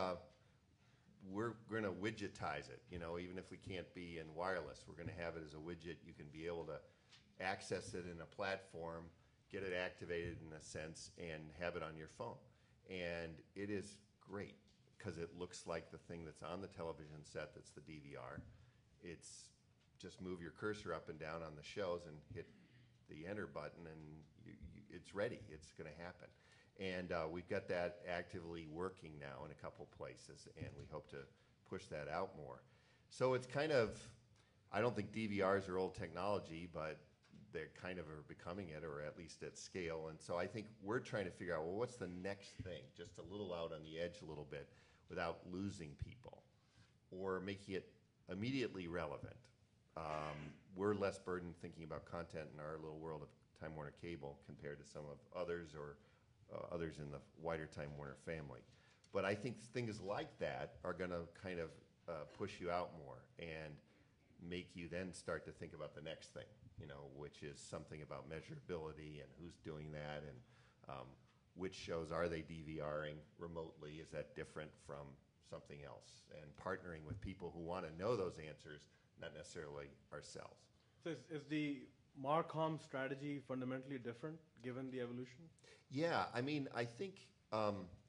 we're going to widgetize it. Even if we can't be in wireless, we're going to have it as a widget. You can be able to access it in a platform, get it activated in a sense, and have it on your phone. And it is great because it looks like the thing that's on the television set that's the DVR. It's just move your cursor up and down on the shows and hit the enter button, and it's ready. It's going to happen. And we've got that actively working now in a couple places, and we hope to push that out more. So it's kind of, I don't think DVRs are old technology, but they kind of are becoming it, or at least at scale. And so I think we're trying to figure out, well, what's the next thing? Just a little out on the edge a little bit without losing people or making it immediately relevant. We're less burdened thinking about content in our little world of Time Warner Cable compared to some of others, or others in the wider Time Warner family. But I think things like that are going to kind of push you out more and make you then start to think about the next thing, which is something about measurability and who's doing that, and which shows are they DVRing remotely? Is that different from something else? And partnering with people who want to know those answers, not necessarily ourselves. So is the Marcom strategy fundamentally different given the evolution? Yeah, I mean, I think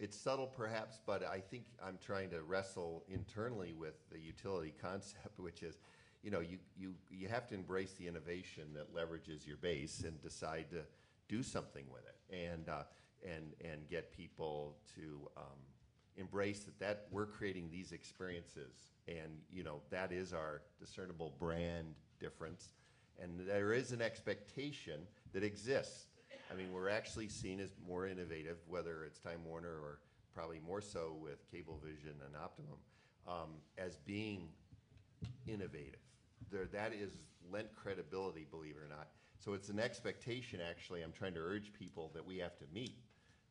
it's subtle perhaps, but I think I'm trying to wrestle internally with the utility concept, which is, you have to embrace the innovation that leverages your base and decide to do something with it, and get people to embrace that we're creating these experiences, and that is our discernible brand difference, and there is an expectation that exists. I mean, we're actually seen as more innovative, whether it's Time Warner or probably more so with Cablevision and Optimum, as being innovative. That is lent credibility, believe it or not. So it's an expectation, actually, I'm trying to urge people that we have to meet.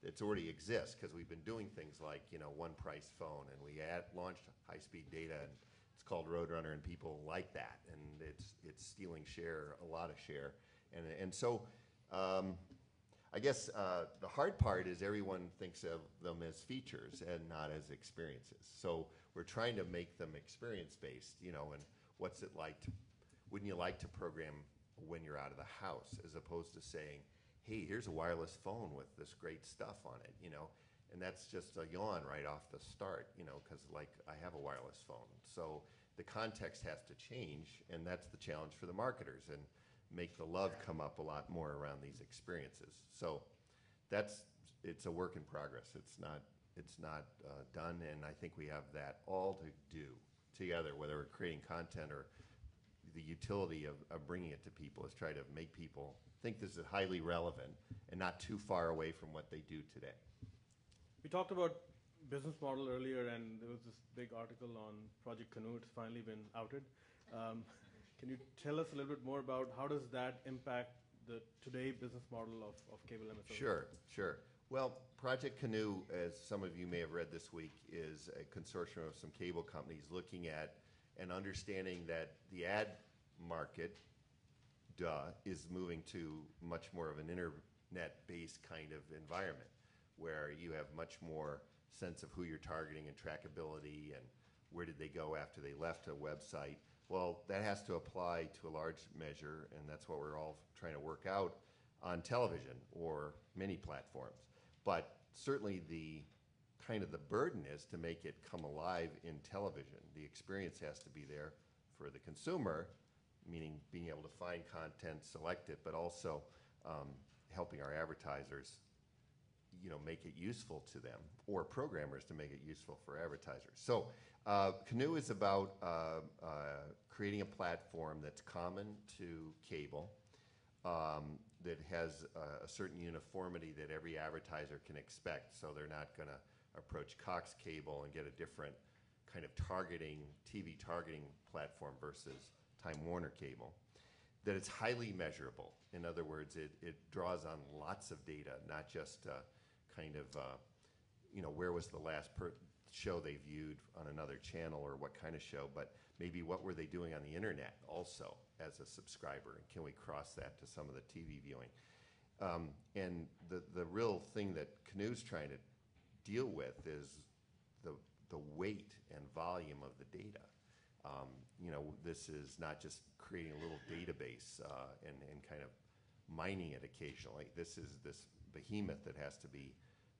It already exists because we've been doing things like, one price phone, and we launched high-speed data, and it's called Roadrunner, and people like that, and it's stealing share, a lot of share, and so I guess the hard part is everyone thinks of them as features and not as experiences. So we're trying to make them experience-based, and what's it like wouldn't you like to program when you're out of the house, as opposed to saying, hey, here's a wireless phone with this great stuff on it, and that's just a yawn right off the start, because like I have a wireless phone. So the context has to change, and that's the challenge for the marketers, and make the love come up a lot more around these experiences. So it's a work in progress. It's not done, and I think we have that all to do together, whether we're creating content or the utility of bringing it to people is try to make people think this is highly relevant and not too far away from what they do today. We talked about business model earlier, and there was this big article on Project Canoe. It's finally been outed. Can you tell us a little bit more about how does that impact the today business model of cable MSO? Sure. Well, Project Canoe, as some of you may have read this week, is a consortium of some cable companies looking at and understanding that the ad market, is moving to much more of an internet-based kind of environment where you have much more sense of who you're targeting and trackability and where did they go after they left a website. Well, that has to apply to a large measure, and that's what we're all trying to work out on television or many platforms. But certainly the burden is to make it come alive in television. The experience has to be there for the consumer, meaning being able to find content, select it, but also helping our advertisers, make it useful to them, or programmers to make it useful for advertisers. So Canoe is about creating a platform that's common to cable, that has a certain uniformity that every advertiser can expect. So they're not going to approach Cox Cable and get a different kind of TV targeting platform versus Time Warner Cable. That it's highly measurable. In other words, it draws on lots of data, not just where was the last show they viewed on another channel or what kind of show, but maybe what were they doing on the internet also as a subscriber, and can we cross that to some of the TV viewing? And the real thing that Canoe's trying to deal with is the weight and volume of the data. This is not just creating a little database and kind of mining it occasionally. This is this behemoth that has to be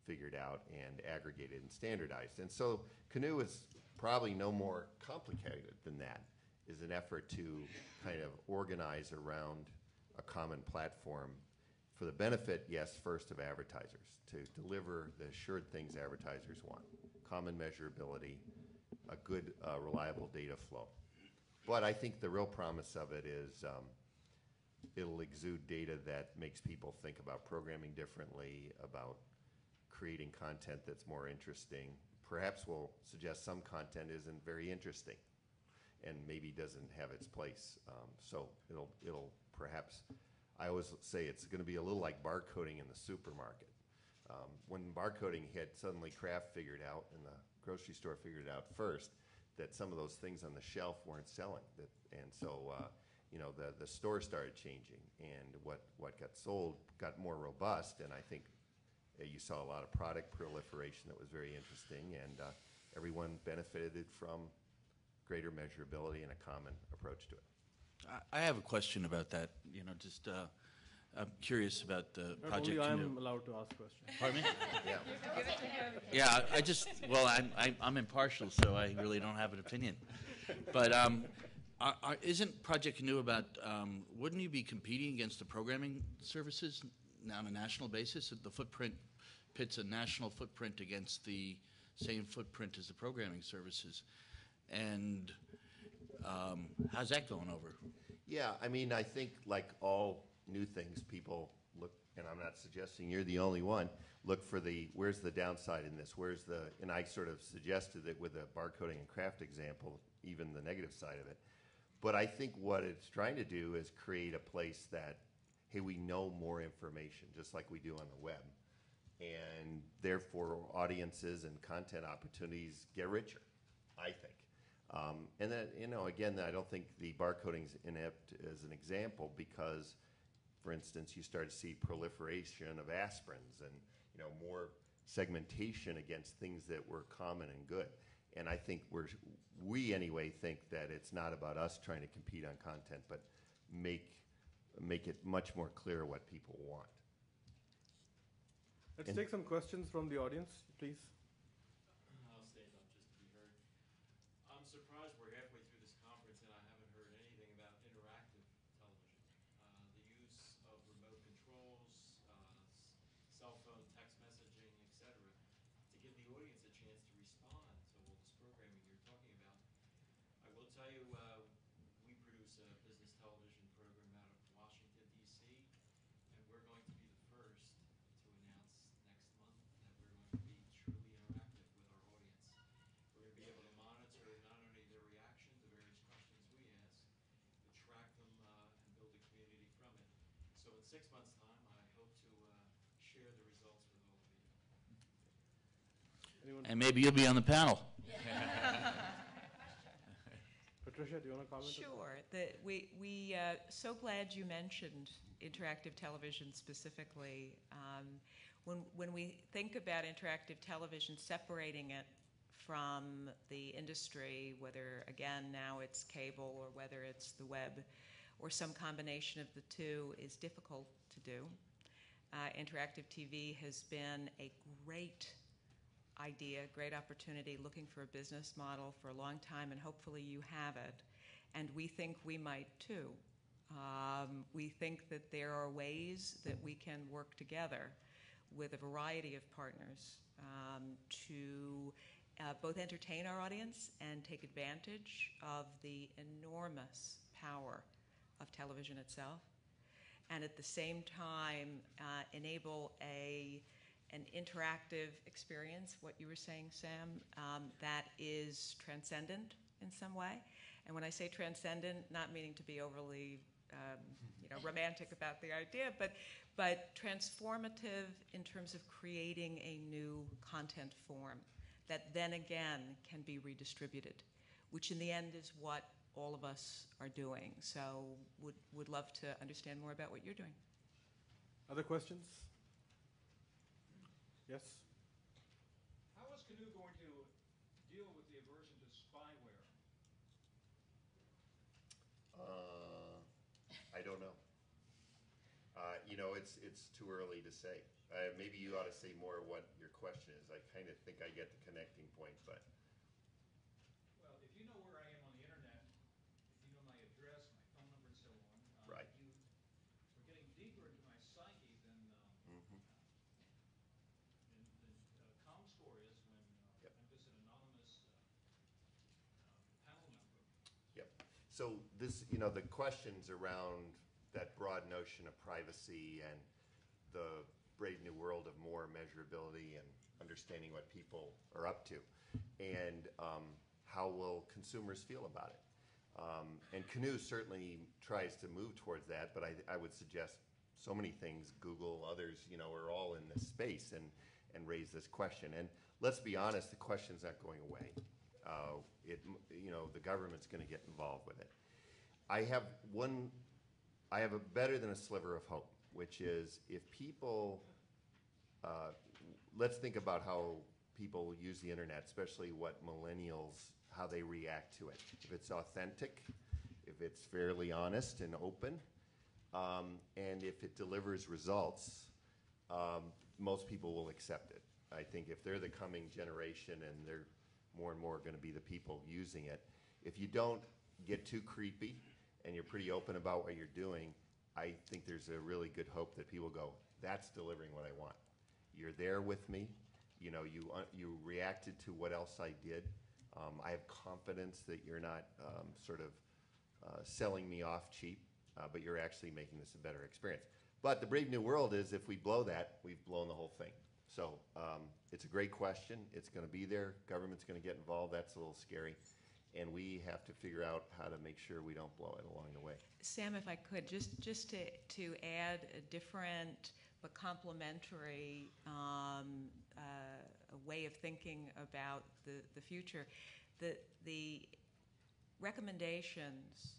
figured out and aggregated and standardized. And so Canoe is probably no more complicated than that, is an effort to kind of organize around a common platform for the benefit, yes, first of advertisers, to deliver the assured things advertisers want. Common measurability, a good, reliable data flow. But I think the real promise of it is it'll exude data that makes people think about programming differently, about creating content that's more interesting. Perhaps we'll suggest some content isn't very interesting and maybe doesn't have its place. So it'll perhaps, I always say it's going to be a little like barcoding in the supermarket. When barcoding hit, suddenly Kraft figured out, and the grocery store figured out first, that some of those things on the shelf weren't selling. And so the store started changing, and what got sold got more robust, and I think you saw a lot of product proliferation that was very interesting, and everyone benefited from greater measurability and a common approach to it. I have a question about that. I'm curious about the Project Only Canoe. I'm allowed to ask questions. Pardon me? Yeah. Yeah, I'm impartial, so I really don't have an opinion. But isn't Project Canoe about, wouldn't you be competing against the programming services on a national basis? The footprint pits a national footprint against the same footprint as the programming services. And how's that going over? Yeah, I think like all new things, people look, and I'm not suggesting you're the only one, look for where's the downside in this? And I sort of suggested it with the barcoding and Kraft example, even the negative side of it. But I think what it's trying to do is create a place that, hey, we know more information, just like we do on the web. And therefore, audiences and content opportunities get richer, I think. And then, again, I don't think the barcoding's inept as an example because, for instance, you start to see proliferation of aspirins and, more segmentation against things that were common and good. And I think we anyway think that it's not about us trying to compete on content, but make it much more clear what people want. Let's And- take some questions from the audience, please. I'll stand up just to be heard. I'm surprised we're halfway through this conference and I haven't heard anything about interactive television. The use of remote controls, cell phone, text messaging, etc., to give the audience a chance to respond to all this programming you're talking about. I will tell you, we produce a business television program out of Washington, D.C., and we're going to be the first to announce next month that we're going to be truly interactive with our audience. We're going to be able to monitor not only their reaction to various questions we ask, but track them and build a community from it. So in 6 months' time, I hope to share the results with all of you. Anyone? And maybe you'll be on the panel. Patricia, do you want to comment? Sure. We so glad you mentioned interactive television specifically. When we think about interactive television, separating it from the industry, whether again now it's cable or whether it's the web or some combination of the two, is difficult to do. Interactive TV has been a great idea, great opportunity, looking for a business model for a long time, and hopefully you have it. And we think we might too. We think that there are ways that we can work together with a variety of partners to both entertain our audience and take advantage of the enormous power of television itself, and at the same time enable an interactive experience, what you were saying, Sam, that is transcendent in some way. And when I say transcendent, not meaning to be overly romantic about the idea, but transformative in terms of creating a new content form that then again can be redistributed, which in the end is what all of us are doing. So would love to understand more about what you're doing. Other questions? Yes? How is Canoe going to deal with the aversion to spyware? I don't know. It's too early to say. Maybe you ought to say more what your question is. I kind of think I get the connecting point, but Well, if you know where I am on the internet, if you know my address, my phone number, and so on, Right. We're getting deeper into my psyche than ComScore is when Yep. I'm just an anonymous panel member. Yep. So the questions around that broad notion of privacy and the brave new world of more measurability and understanding what people are up to, and how will consumers feel about it? And Canoe certainly tries to move towards that, but I would suggest so many things, Google, others, are all in this space and raise this question. And let's be honest, the question's not going away. The government's going to get involved with it. I have a better than a sliver of hope, which is if people, let's think about how people use the internet, especially what millennials, how they react to it. If it's authentic, if it's fairly honest and open, and if it delivers results, most people will accept it. I think if they're the coming generation and they're more and more going to be the people using it, if you don't get too creepy and you're pretty open about what you're doing, I think there's a really good hope that people go, that's delivering what I want. You're there with me. You reacted to what else I did. I have confidence that you're not selling me off cheap, but you're actually making this a better experience. But the brave new world is if we blow that, we've blown the whole thing. So it's a great question. It's going to be there. Government's going to get involved. That's a little scary. And we have to figure out how to make sure we don't blow it along the way. Sam, if I could, just to add a different but complementary a way of thinking about the future, the recommendations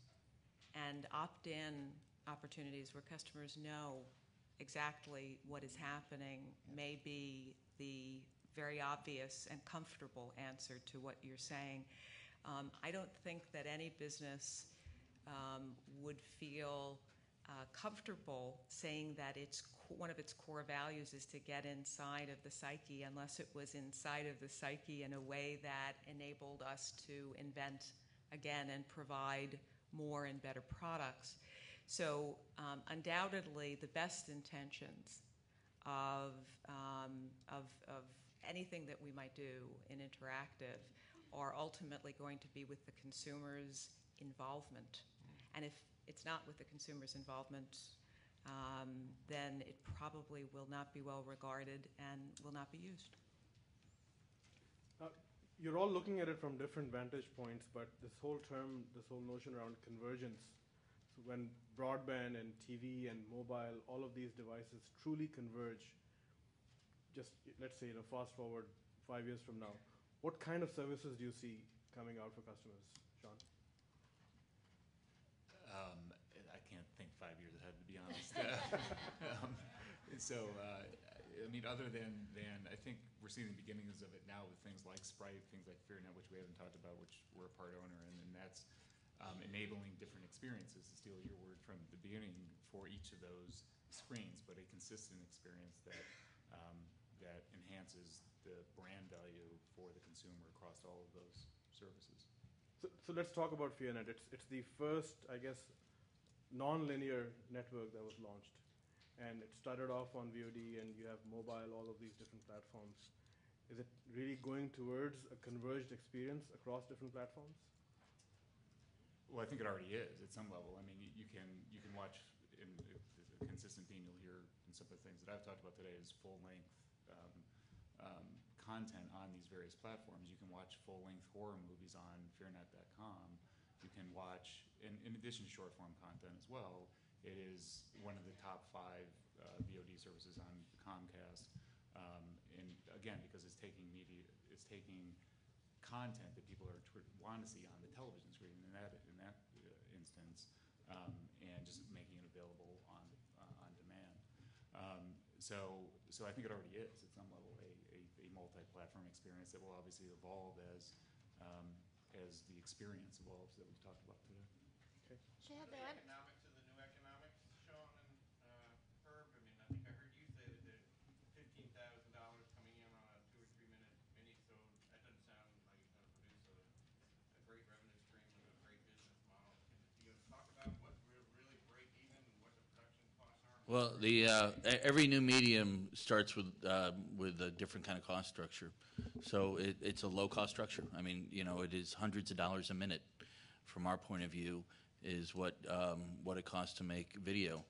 and opt-in opportunities where customers know exactly what is happening may be the very obvious and comfortable answer to what you're saying. I don't think that any business would feel comfortable saying that one of its core values is to get inside of the psyche, unless it was inside of the psyche in a way that enabled us to invent again and provide more and better products. So undoubtedly, the best intentions of anything that we might do in interactive are ultimately going to be with the consumer's involvement. And if it's not with the consumer's involvement, then it probably will not be well regarded and will not be used. You're all looking at it from different vantage points, but this whole notion around convergence, so when broadband and TV and mobile, all of these devices truly converge, just let's say, fast forward 5 years from now, what kind of services do you see coming out for customers, Sean? I can't think 5 years ahead, to be honest. I mean, other than I think we're seeing the beginnings of it now with things like Sprite, things like FearNet, which we haven't talked about, which we're a part owner in, and that's enabling different experiences, to steal your word from the beginning, for each of those screens, but a consistent experience that enhances the brand value for the consumer across all of those services. So let's talk about FearNet. It's the first, I guess, non-linear network that was launched. And it started off on VOD, and you have mobile, all of these different platforms. Is it really going towards a converged experience across different platforms? Well, I think it already is at some level. I mean, you can watch, in the consistent theme you'll hear in some of the things that I've talked about today is full-length content on these various platforms. You can watch full-length horror movies on fearnet.com. You can watch, in addition to short-form content as well, it is one of the top 5 VOD services on Comcast. And again, because it's taking content that people want to see on the television screen in that instance, and just making it available on demand. So I think it already is at some level a multi-platform experience that will obviously evolve as the experience evolves that we've talked about today. Okay. Shad, The economics of the new economics, Sean and Herb. I mean, I think I heard you say that there's $15,000 coming in on a 2 or 3 minute mini-sode. That doesn't sound like it's going to produce a great revenue stream and a great business model. Can you talk about what will really break even and what the production costs are? Well, every new medium starts with a different kind of cost structure. So it's a low-cost structure. I mean, it is hundreds of dollars a minute from our point of view is what it costs to make video.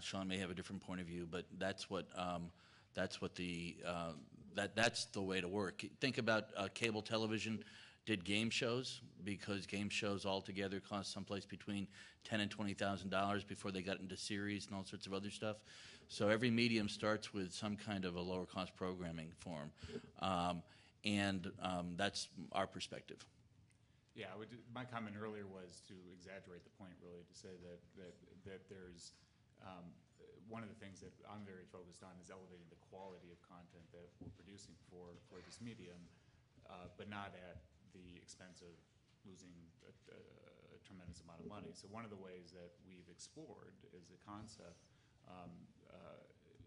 Sean may have a different point of view, but that's the way to work. Think about cable television did game shows, because game shows altogether cost someplace between $10,000 and $20,000 before they got into series and all sorts of other stuff. So every medium starts with some kind of a lower cost programming form, and that's our perspective. Yeah, my comment earlier was to exaggerate the point, really, to say that there's one of the things that I'm very focused on is elevating the quality of content that we're producing for this medium, but not at the expense of losing a tremendous amount of money. So one of the ways that we've explored is a concept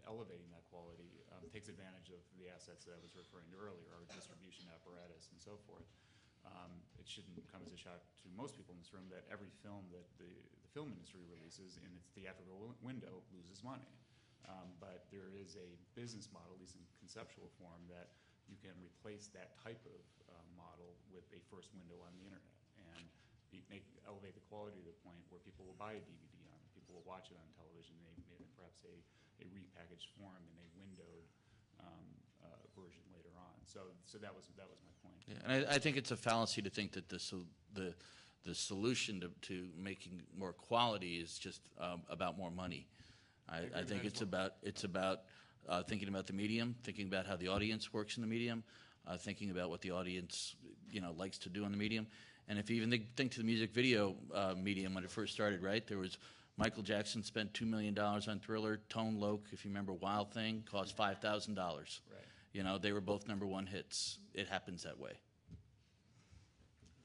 elevating that quality takes advantage of the assets that I was referring to earlier, our distribution apparatus and so forth. It shouldn't come as a shock to most people in this room that every film that the film industry releases in its theatrical window loses money. But there is a business model, at least in conceptual form, that you can replace that type of model with a first window on the internet and elevate the quality to the point where people will buy a DVD on it, people will watch it on television, they made it perhaps a repackaged form in a windowed version later on. So that was my point. Yeah, and I think it's a fallacy to think that the solution to making more quality is just about more money. I think it's about thinking about the medium, thinking about how the audience works in the medium, thinking about what the audience likes to do on the medium. And if you even think to the music video medium when it first started, right? There was Michael Jackson spent $2 million on Thriller. Tone Loc, if you remember Wild Thing, cost $5,000. Right. They were both #1 hits. It happens that way.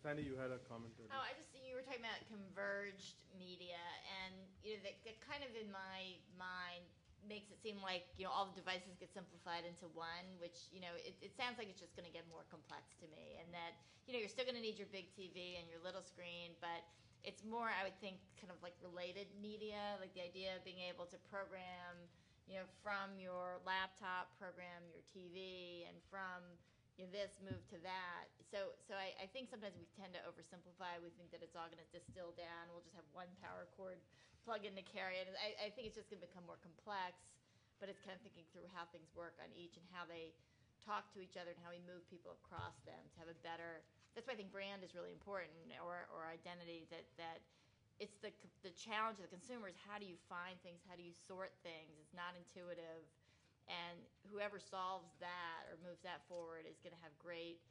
Sandy, you had a comment earlier. Oh, I just think you were talking about converged media, and that kind of in my mind makes it seem like, all the devices get simplified into one, which, it sounds like it's just going to get more complex to me. And that, you're still going to need your big TV and your little screen, but it's more, I would think, kind of like related media, like the idea of being able to program, from your laptop, program your TV, and from this move to that. So I think sometimes we tend to oversimplify. We think that it's all going to distill down. We'll just have one power cord plug in to carry it. I think it's just going to become more complex, but it's kind of thinking through how things work on each and how they talk to each other and how we move people across them to have a better. That's why I think brand is really important, or identity. That it's the challenge of the consumer is how do you find things, how do you sort things? It's not intuitive, and whoever solves that or moves that forward is going to have great.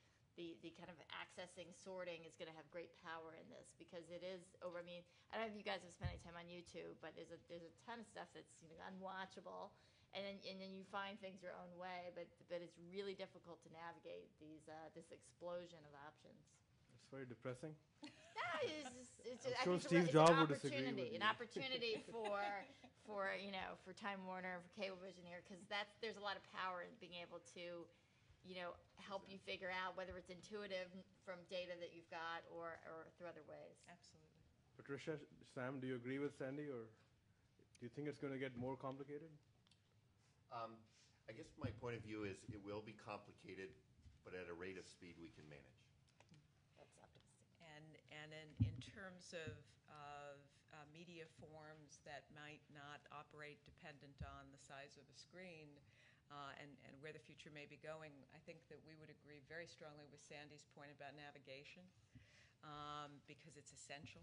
The kind of accessing, sorting is going to have great power in this because it is over. I mean, I don't know if you guys have spent any time on YouTube, but there's a ton of stuff that's unwatchable, and then you find things your own way. But it's really difficult to navigate this explosion of options. It's very depressing. No, it's I'm I sure think Steve it's an Jobs would disagree with opportunity, you. an opportunity for Time Warner, for Cablevision here, because there's a lot of power in being able to. Help you figure out whether it's intuitive from data that you've got or through other ways. Absolutely. Patricia, Sam, do you agree with Sandy, or do you think it's going to get more complicated? I guess my point of view is it will be complicated, but at a rate of speed we can manage. That's optimistic. And in terms of media forms that might not operate dependent on the size of the screen, and where the future may be going, I think that we would agree very strongly with Sandy's point about navigation because it's essential.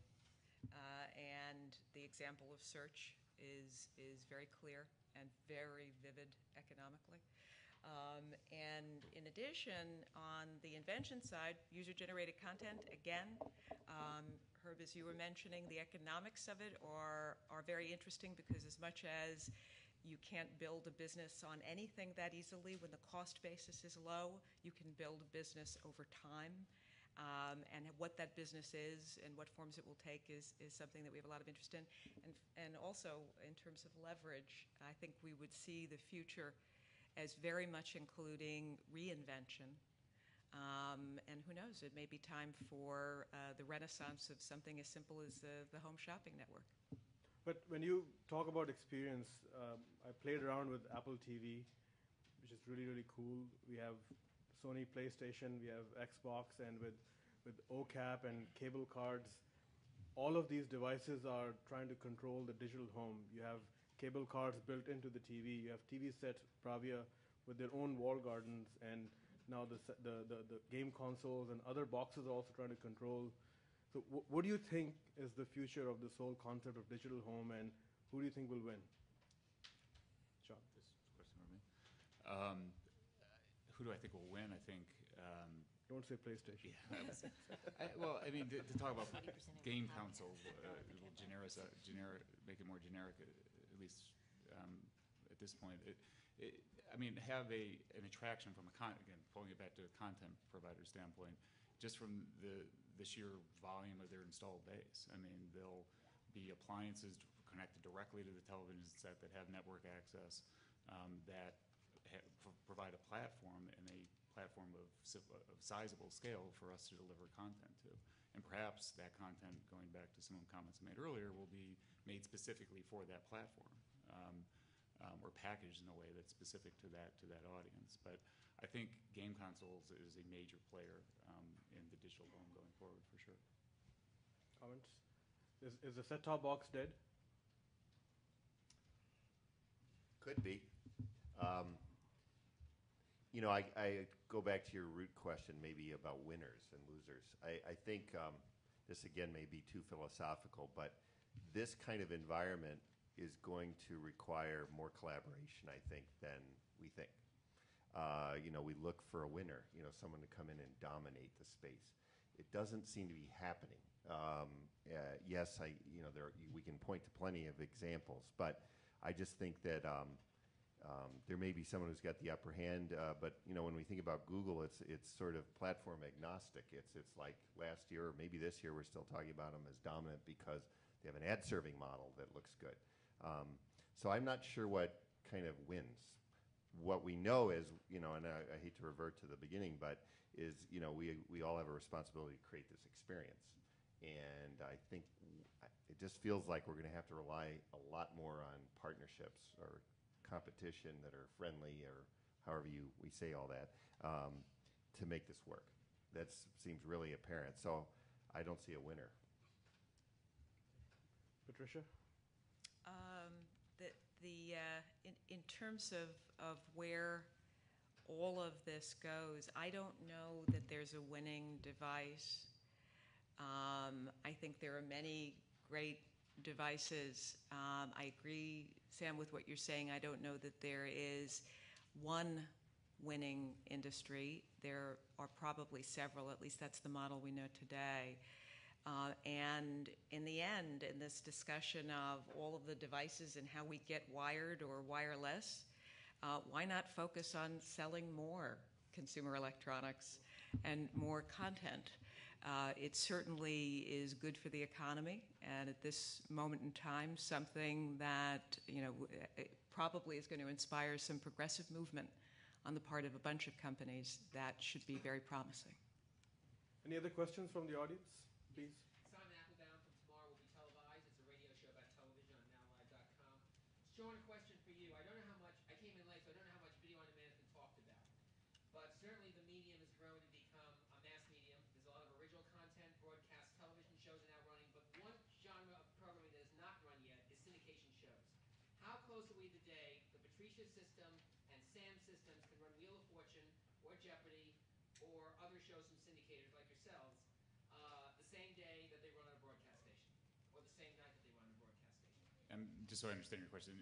And the example of search is very clear and very vivid economically. And in addition, on the invention side, user-generated content, again, Herb, as you were mentioning, the economics of it are very interesting because as much as you can't build a business on anything that easily when the cost basis is low, you can build a business over time. And what that business is and what forms it will take is something that we have a lot of interest in. And also, in terms of leverage, I think we would see the future as very much including reinvention. And who knows, it may be time for the renaissance of something as simple as the home shopping network. But when you talk about experience, I played around with Apple TV, which is really, really cool. We have Sony PlayStation, we have Xbox, and with OCAP and cable cards, all of these devices are trying to control the digital home. You have cable cards built into the TV. You have TV sets, Bravia, with their own wall gardens, and now the game consoles and other boxes are also trying to control. So what do you think is the future of this whole concept of digital home, and who do you think will win? John. This question for me. Who do I think will win? I think. Don't say PlayStation. Yeah. Well, I mean, to talk about game consoles will make it more generic, at least at this point. Have an attraction from again, pulling it back to a content provider standpoint, just from the sheer volume of their installed base. I mean, there'll be appliances connected directly to the television set that have network access that provide a platform and a platform of sizable scale for us to deliver content to. And perhaps that content, going back to some of the comments I made earlier, will be made specifically for that platform. Or packaged in a way that's specific to that audience. But I think game consoles is a major player in the digital home going forward for sure. Comments? Is the set-top box dead? Could be. I go back to your root question maybe about winners and losers. I think this again may be too philosophical, but this kind of environment is going to require more collaboration, I think, than we think. We look for a winner, someone to come in and dominate the space. It doesn't seem to be happening. Yes, we can point to plenty of examples, but I just think that there may be someone who's got the upper hand. But when we think about Google, it's sort of platform agnostic. It's like last year or maybe this year we're still talking about them as dominant because You have an ad serving model that looks good. So I'm not sure what kind of wins. What we know is, and I hate to revert to the beginning, but is, we all have a responsibility to create this experience. And I think it just feels like we're going to have to rely a lot more on partnerships or competition that are friendly, or however we say all that, to make this work. That seems really apparent. So I don't see a winner. Patricia? In terms of where all of this goes, I don't know that there's a winning device. I think there are many great devices. I agree, Sam, with what you're saying. I don't know that there is one winning industry. There are probably several. At least that's the model we know today. And in the end, in this discussion of all of the devices and how we get wired or wireless, why not focus on selling more consumer electronics and more content? It certainly is good for the economy, and at this moment in time, something that probably is going to inspire some progressive movement on the part of a bunch of companies that should be very promising. Any other questions from the audience, please? Simon Applebaum from Tomorrow Will Be Televised. It's a radio show about television on NowLive.com. Sean, a question for you. I don't know how much, I came in late, so I don't know how much video on demand has been talked about. But certainly the medium has grown and become a mass medium. There's a lot of original content, broadcast television shows are now running. But one genre of programming that has not run yet is syndication shows. How close are we today that Patricia's system and Sam's systems can run Wheel of Fortune or Jeopardy or other shows from syndicators like yourselves the same day that they run on a broadcast station, or the same night that they run on a broadcast station? And just so I understand your question,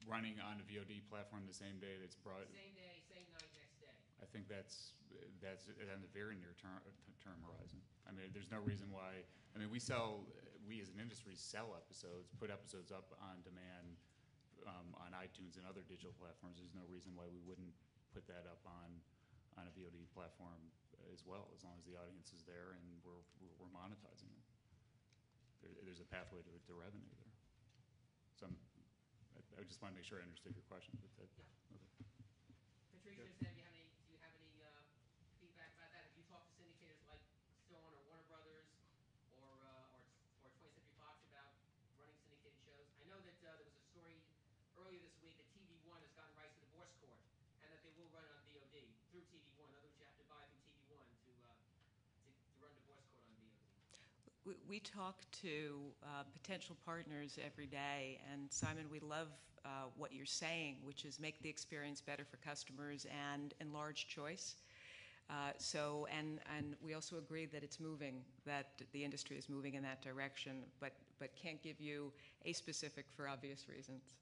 running on a VOD platform the same day that's brought. Same day, same night, next day. I think that's on the very near term horizon. I mean, there's no reason why. I mean, we as an industry sell episodes, put episodes up on demand on iTunes and other digital platforms. There's no reason why we wouldn't put that up on a VOD platform as well, as long as the audience is there and we're monetizing it. There's a pathway to revenue there. So I just want to make sure I understood your question. But Yeah. Okay. Patricia, Sam, do you have any feedback about that? Have you talked to syndicators like Stone or Warner Brothers or 20th Century Fox about running syndicated shows? I know that there was a story earlier this week that TV One has gotten rights to Divorce Court, and that they will run on VOD through TV One. In other words, you have to buy through TV One to run Divorce Court on VOD. We talk to potential partners every day, and Simon, we love what you're saying, which is make the experience better for customers and enlarge choice. And we also agree that it's moving, that the industry is moving in that direction, but can't give you a specific for obvious reasons.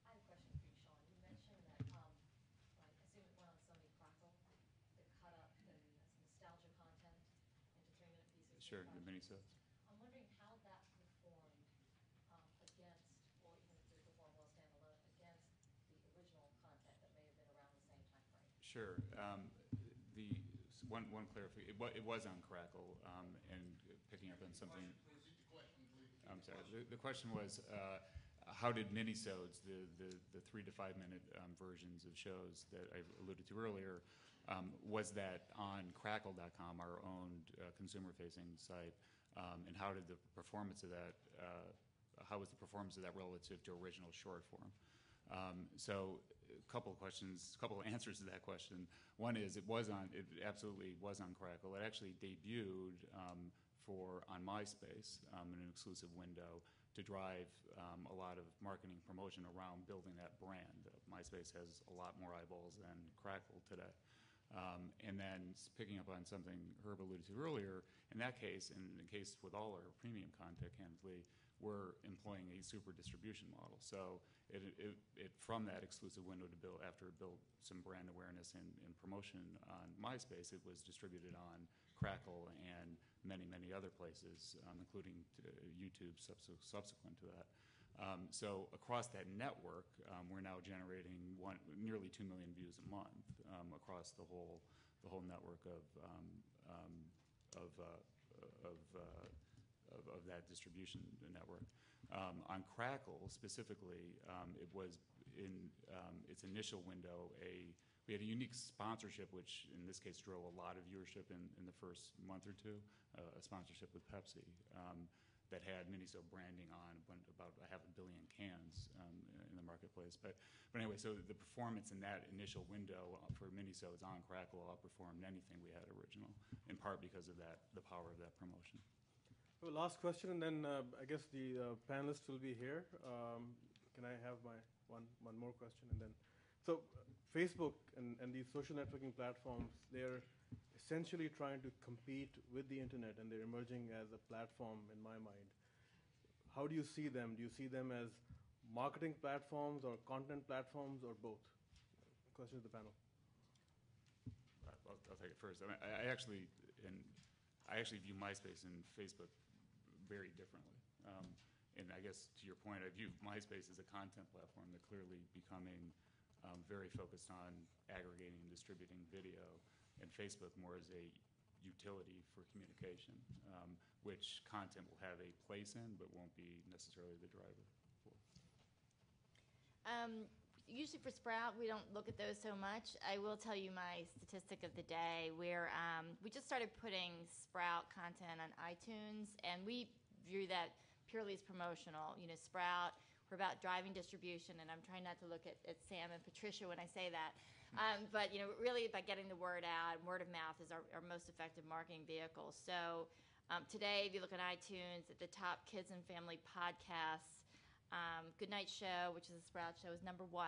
I have a question for you, Sean. You mentioned that, I assume it went on Sony Crackle, that cut up the nostalgia content into 3-minute pieces. Sure, the minisodes. I'm wondering how that performed against, or even if it performed well standalone, against the original content that may have been around the same time frame. Sure. One clarification. It was on Crackle, and picking up on something. I'm sorry. The question was, how did minisodes, the 3 to 5 minute versions of shows that I alluded to earlier, was that on Crackle.com, our own consumer-facing site, and how did the performance of that? How was the performance of that relative to original short form? So a couple of answers to that question. One is it absolutely was on Crackle. It actually debuted on MySpace in an exclusive window to drive a lot of marketing promotion around building that brand. MySpace has a lot more eyeballs than Crackle today. And then picking up on something Herb alluded to earlier, in that case, and in the case with all our premium content, candidly, we're employing a super distribution model. So it from that exclusive window to build, after it built some brand awareness and promotion on MySpace, it was distributed on Crackle and many, many other places, including YouTube subsequent to that. So across that network, we're now generating nearly 2 million views a month across the whole network of of that distribution network. On Crackle specifically, it was in its initial window we had a unique sponsorship, which in this case drove a lot of viewership in the first month or two, a sponsorship with Pepsi that had Miniso branding on about 500 million cans in the marketplace. But anyway, so the performance in that initial window for Miniso's on Crackle outperformed anything we had original, in part because of the power of that promotion. Well, last question, and then I guess the panelists will be here. Can I have my one more question, and then so Facebook and these social networking platforms, they're essentially trying to compete with the internet, and they're emerging as a platform in my mind. How do you see them? Do you see them as marketing platforms or content platforms or both? Question to the panel. I'll take it first. I mean, I actually view MySpace and Facebook very differently. And I guess to your point, I view MySpace as a content platform that clearly becoming very focused on aggregating and distributing video, and Facebook more as a utility for communication, which content will have a place in, but won't be necessarily the driver for. Usually for Sprout, we don't look at those so much. I will tell you my statistic of the day, where we just started putting Sprout content on iTunes, and we view that purely as promotional. You know, Sprout, we're about driving distribution, and I'm trying not to look at Sam and Patricia when I say that. But, you know, really by getting the word out, word of mouth is our most effective marketing vehicle. So today, if you look at iTunes, at the top kids and family podcasts, Goodnight Show, which is a Sprout show, is number 1,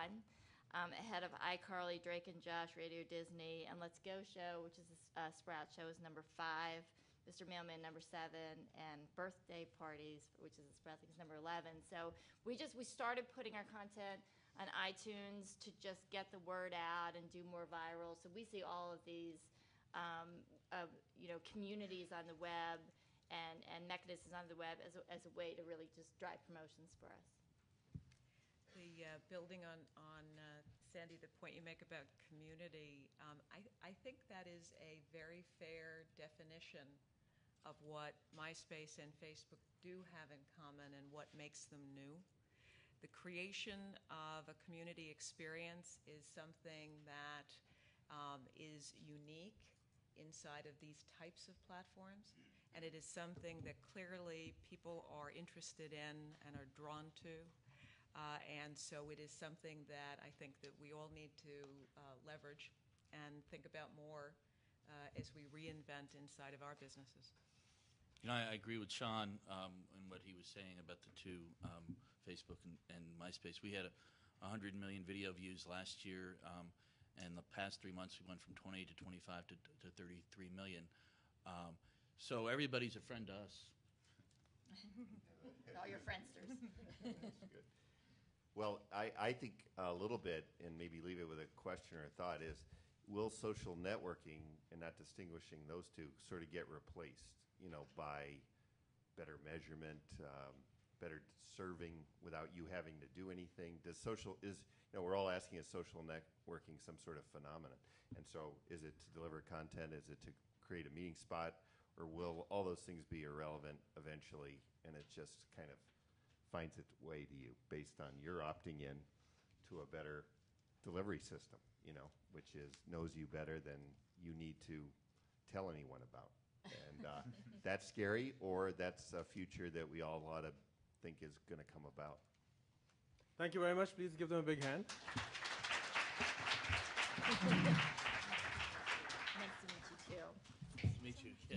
ahead of iCarly, Drake and Josh, Radio Disney, and Let's Go Show, which is a Sprout show, is number 5. Mr. Mailman, number 7, and Birthday Parties, which is a Sprout, I think, is number 11. So we started putting our content on iTunes to just get the word out and do more viral. So we see all of these, communities on the web and mechanisms on the web as a way to really just drive promotions for us. Building on Sandy, the point you make about community, I think that is a very fair definition of what MySpace and Facebook do have in common and what makes them new. The creation of a community experience is something that is unique inside of these types of platforms, and it is something that clearly people are interested in and are drawn to. And so it is something that I think that we all need to leverage and think about more as we reinvent inside of our businesses. You know, I agree with Sean in what he was saying about the two, Facebook and MySpace. We had 100 million video views last year, and the past 3 months we went from 28 to 25 to 33 million. So everybody's a friend to us. All your friendsters. That's good. Well, I think a little bit, and maybe leave it with a question or a thought, is will social networking, and not distinguishing those two, sort of get replaced, by better measurement, better serving without you having to do anything? We're all asking, is social networking some sort of phenomenon? And so is it to deliver content? Is it to create a meeting spot? Or will all those things be irrelevant eventually, and it just kind of finds its way to you based on your opting in to a better delivery system, which knows you better than you need to tell anyone about? And that's scary, or that's a future that we all ought to think is going to come about. Thank you very much. Please give them a big hand. Nice to meet you, too. Nice to meet you. Yeah.